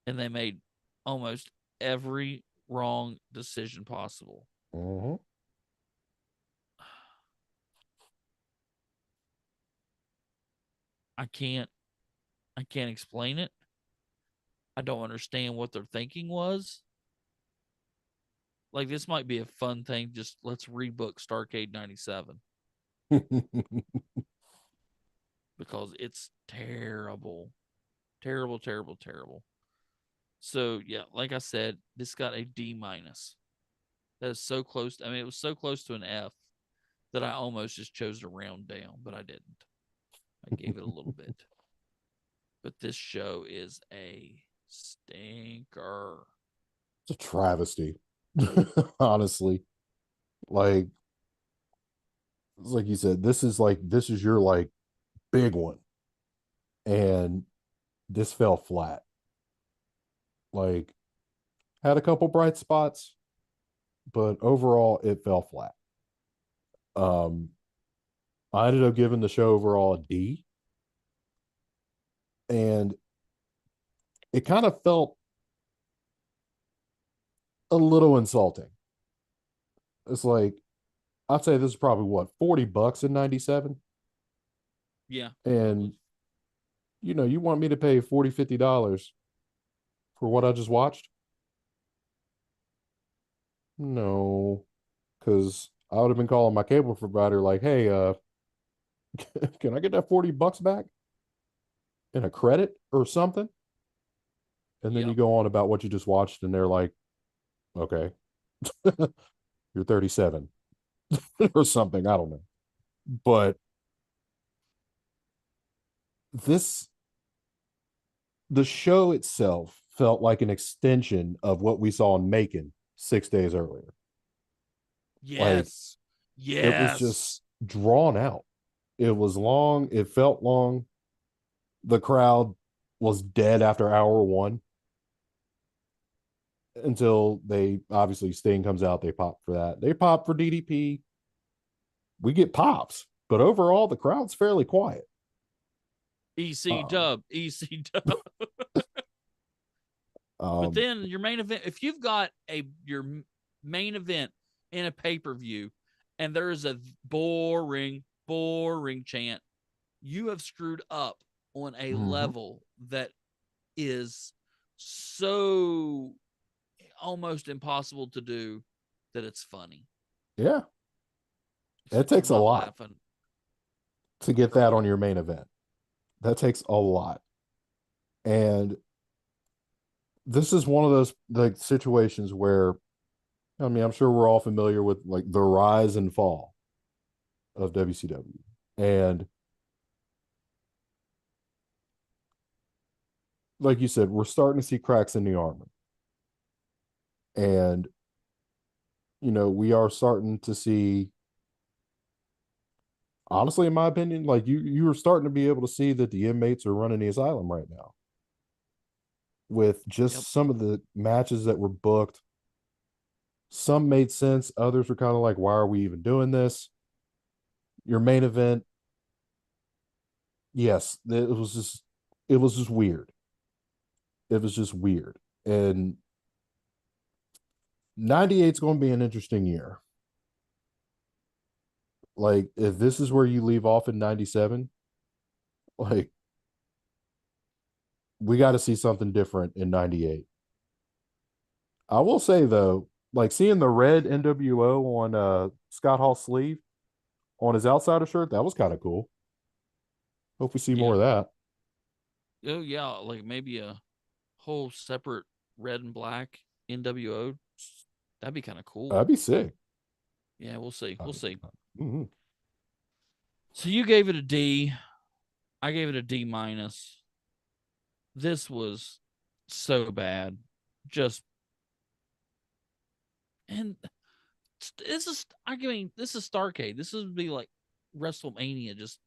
B: and they made almost every wrong decision possible.
A: Mm-hmm.
B: I can't I can't explain it. I don't understand what their thinking was. Like this might be a fun thing. Just let's rebook Starrcade 97 because it's terrible. Terrible, terrible, terrible. So yeah, like I said, this got a D minus. That is so close. I mean, it was so close to an F that I almost just chose to round down, but I didn't. I gave it a little bit. But this show is a stinker.
A: It's a travesty. Honestly. Like you said, this is your like big one. And this fell flat. Like had a couple bright spots, but overall it fell flat. Um I ended up giving the show overall a D. And it kind of felt a little insulting. It's like I'd say this is probably what, $40 in 97.
B: Yeah,
A: And
B: probably.
A: you want me to pay $50 for what I just watched? No, because I would have been calling my cable provider like, hey, can I get that $40 back in a credit or something? And then you
B: Yep.
A: go on about what you just watched, and they're like, okay, you're 37 or something. I don't know. But this the show itself felt like an extension of what we saw in Macon 6 days earlier. Like
B: Yes.
A: it was
B: Yes.
A: just drawn out. It was long. It felt long. The crowd was dead after hour one until they obviously Sting comes out. They pop for that. They pop for DDP. We get pops, but overall the crowd's fairly quiet.
B: EC
A: Um,
B: dub. EC dub. But
A: um,
B: then your main event, if you've got your main event in a pay per view, and there is a boring, boring chant, you have screwed up on a
A: mhm.
B: level that is so almost impossible to do that it's funny.
A: Yeah, it
B: I'm
A: takes a
B: not
A: lot
B: laughing.
A: to get that on your main event. That takes a lot. And this is one of those like situations where I mean, I'm sure we're all familiar with like the rise and fall of WCW. And like you said, we're starting to see cracks in the armor. And we are starting to see honestly, in my opinion, like you were starting to be able to see that the inmates are running the asylum right now with
B: Yep.
A: just some of the matches that were booked. Some made sense, others were kind of like, why are we even doing this? Your main event, yes, it was just weird. It was just weird. And 98 is going to be an interesting year. Like if this is where you leave off in 97, like we got to see something different in 98. I will say though, like seeing the red NWO on Scott Hall's sleeve on his outsider shirt, that was kind of cool. Hope we see more
B: Yeah.
A: of that.
B: Oh yeah, like maybe a whole separate red and black NWO. That'd be kind of cool.
A: That'd be sick.
B: Yeah, we'll see. We'll see.
A: Mhm.
B: So you gave it a D. I gave it a D minus. This was so bad. Just and this is I mean, this is Starrcade. This would be like WrestleMania just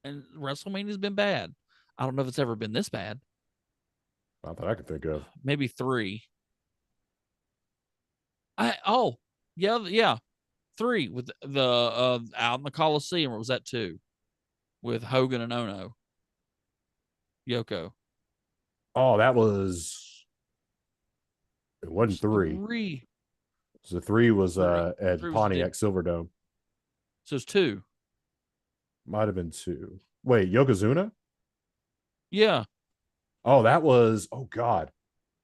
B: and WrestleMania's been bad. I don't know if it's ever been this bad.
A: Not that I can think of.
B: Maybe three. Yeah, three with the out in the Coliseum, or was that two? With Hogan and Ono, Yoko.
A: Oh, that was it wasn't
B: It's
A: three.
B: three.
A: So three was
B: Three.
A: at
B: Three was a
A: Pontiac
B: dig.
A: Silverdome.
B: So it's two.
A: Might have been two. Wait, Yokozuna?
B: Yeah.
A: Oh, that was oh God.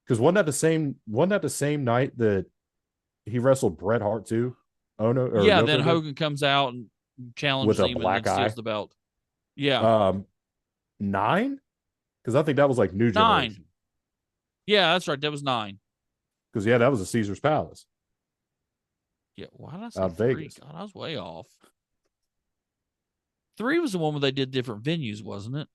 A: Because wasn't that the same night that he wrestled Bret Hart too? Oh no, or
B: Yeah, then
A: Yoko did
B: Hogan comes out and
A: with
B: challenges
A: a
B: him and then
A: black
B: steals
A: eye.
B: the belt. Yeah.
A: Um, nine? Because I think that was like New
B: Nine.
A: Generation.
B: Yeah, that's right. That was nine.
A: Because yeah, that was a Caesar's Palace
B: Yeah. Why did I say
A: out
B: three?
A: Vegas.
B: God, I was way off. Three was the one where they did different venues, wasn't it?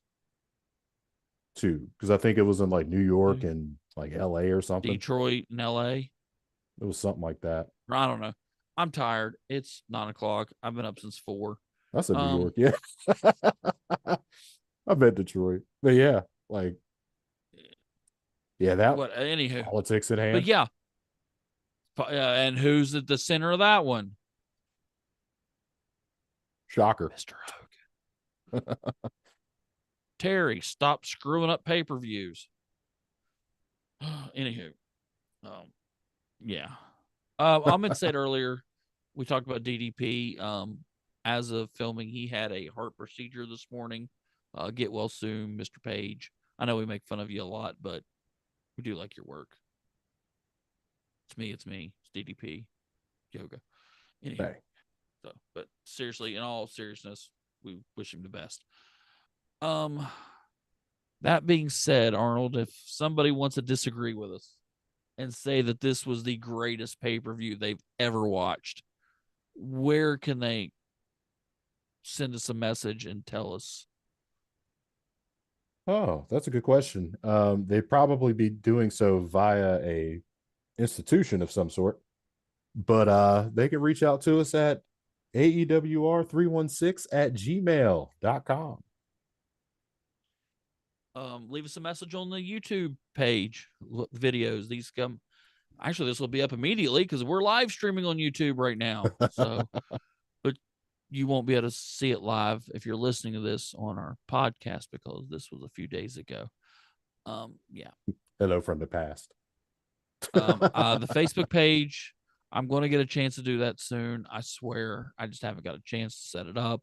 A: Two, because I think it was in like New York
B: Two.
A: and like LA or something.
B: Detroit and LA.
A: It was something like that.
B: I don't know. I'm tired. It's 9 o'clock. I've been up since 4.
A: That's in New
B: Um,
A: York, yeah. I bet Detroit, but yeah, like yeah, that
B: what anywho.
A: politics in
B: But
A: hand.
B: yeah, and who's at the center of that one?
A: Shocker.
B: Mr. Hogan. Terry, stop screwing up pay-per-views. Anywho, um, yeah. I meant to say it earlier. We talked about DDP. As of filming, he had a heart procedure this morning. Get well soon, Mr. Page. I know we make fun of you a lot, but we do like your work. It's me. It's me. It's DDP yoga. Anywho,
A: Hey,
B: so but seriously, in all seriousness, we wish him the best. Um, that being said, Arnold, if somebody wants to disagree with us and say that this was the greatest pay per view they've ever watched, where can they send us a message and tell us?
A: oh, that's a good question. They'd probably be doing so via a institution of some sort, but they can reach out to us at AEWR316 at gmail.com.
B: Leave us a message on the YouTube page. Videos. These come. Actually, this will be up immediately because we're live streaming on YouTube right now. So, but you won't be able to see it live if you're listening to this on our podcast because this was a few days ago. Yeah.
A: Hello from the past.
B: The Facebook page. I'm going to get a chance to do that soon. I swear. I just haven't got a chance to set it up.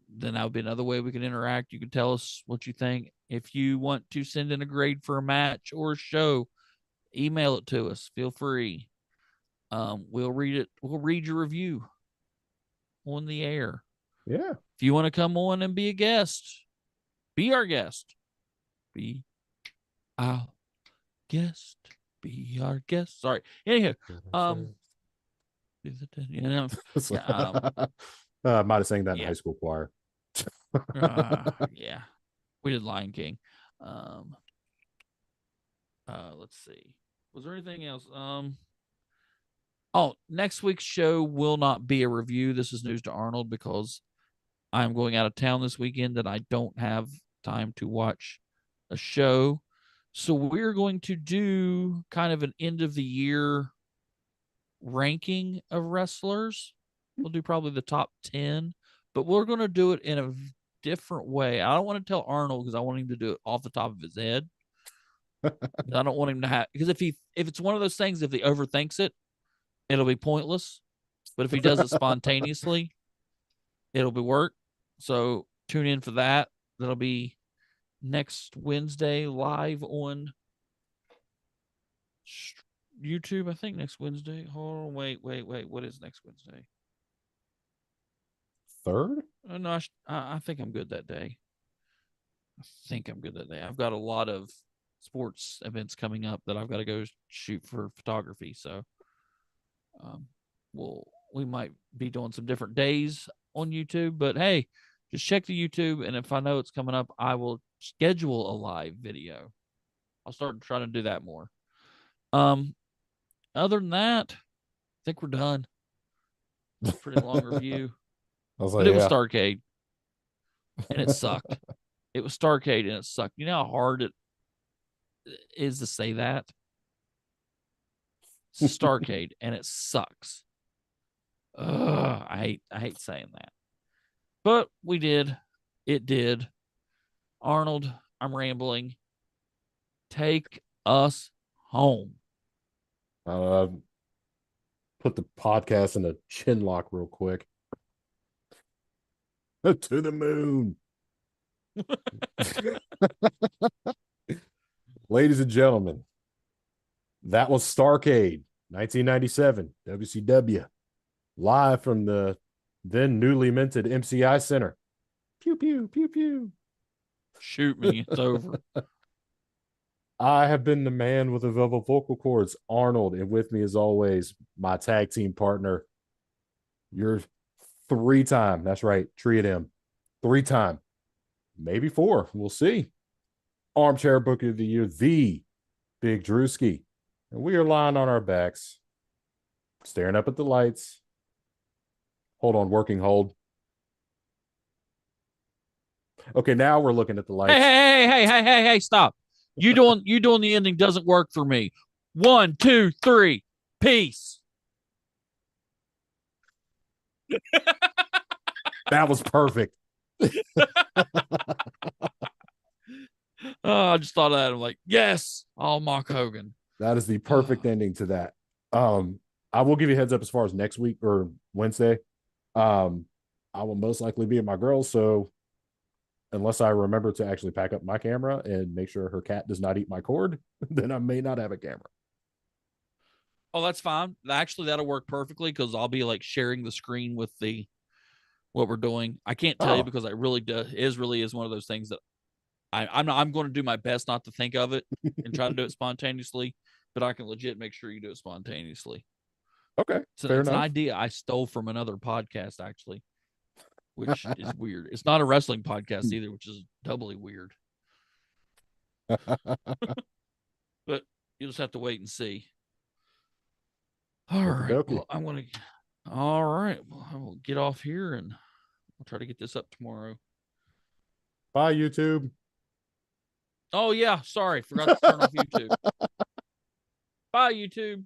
B: Then that would be another way we can interact. You can tell us what you think. If you want to send in a grade for a match or a show, email it to us. Feel free. We'll read it. We'll read your review on the air.
A: Yeah.
B: If you want to come on and be a guest, be our guest. Be our guest. Be our guest. Sorry. Anyhow, um, you know, yeah,
A: I might have sang that in
B: yeah,
A: high school choir.
B: yeah. We did Lion King. Um, let's see. Was there anything else? Oh, next week's show will not be a review. This is news to Arnold because I'm going out of town this weekend and I don't have time to watch a show. So we're going to do kind of an end of the year ranking of wrestlers. We'll do probably the top 10, but we're going to do it in a different way. I don't want to tell Arnold because I want him to do it off the top of his head. I don't want him to have, because if it's one of those things, if he overthinks it, it'll be pointless. But if he does it spontaneously, it'll be work. So tune in for that. That'll be next Wednesday live on YouTube. I think next Wednesday. Hold on, wait. What is next Wednesday?
A: Third?
B: No, I think I'm good that day. I've got a lot of sports events coming up that I've got to go shoot for photography. So, um, we might be doing some different days on YouTube. But hey, just check the YouTube, and if I know it's coming up, I will schedule a live video. I'll start trying to do that more. Other than that, I think we're done. Pretty long review,
A: I was
B: but
A: like,
B: it was
A: yeah.
B: Starrcade, and it sucked. It was Starrcade, and it sucked. You know how hard it is to say that? Starrcade, and it sucks. Ugh, I hate saying that. But we did. It did. Arnold, I'm rambling. Take us home.
A: Uh, put the podcast in a chin lock real quick. To the moon. Ladies and gentlemen, that was Starrcade, 1997, WCW, live from the then newly minted MCI Center. Pew, pew, pew, pew.
B: Shoot me. It's over.
A: I have been the man with the velvet vocal cords, Arnold, and with me, as always, my tag team partner, your three-time, that's right, Tree of them, three-time, maybe four, we'll see. Armchair Booker of the Year, the Big Drewski. And we are lying on our backs, staring up at the lights. Hold on, working hold. Okay, now we're looking at the
B: Hey,
A: lights.
B: hey, hey, hey, hey, hey, hey, stop. You doing the ending doesn't work for me. 1, 2, 3. Peace.
A: That was perfect.
B: I just thought of that. I'm like, yes, I'll mock Hogan.
A: That is the perfect ending to that. I will give you a heads up as far as next week or Wednesday. Um, I will most likely be at my girl's, so unless I remember to actually pack up my camera and make sure her cat does not eat my cord, then I may not have a camera.
B: Oh, that's fine. Actually, that'll work perfectly because I'll be like sharing the screen with the what we're doing. I can't tell you
A: Oh,
B: because I really do is really is one of those things that I'm going to do my best not to think of it and try to do it spontaneously, but I can legit make sure you do it spontaneously.
A: okay,
B: So
A: fair
B: it's an
A: enough.
B: idea I stole from another podcast actually, which is weird. It's not a wrestling podcast either, which is doubly weird. But you'll just have to wait and see. All
A: Okie
B: right.
A: dokie.
B: Well, I'm going to. All right. Well, I will get off here and I'll try to get this up tomorrow.
A: Bye, YouTube.
B: Oh, yeah. Sorry. Forgot to turn off YouTube. Bye, YouTube.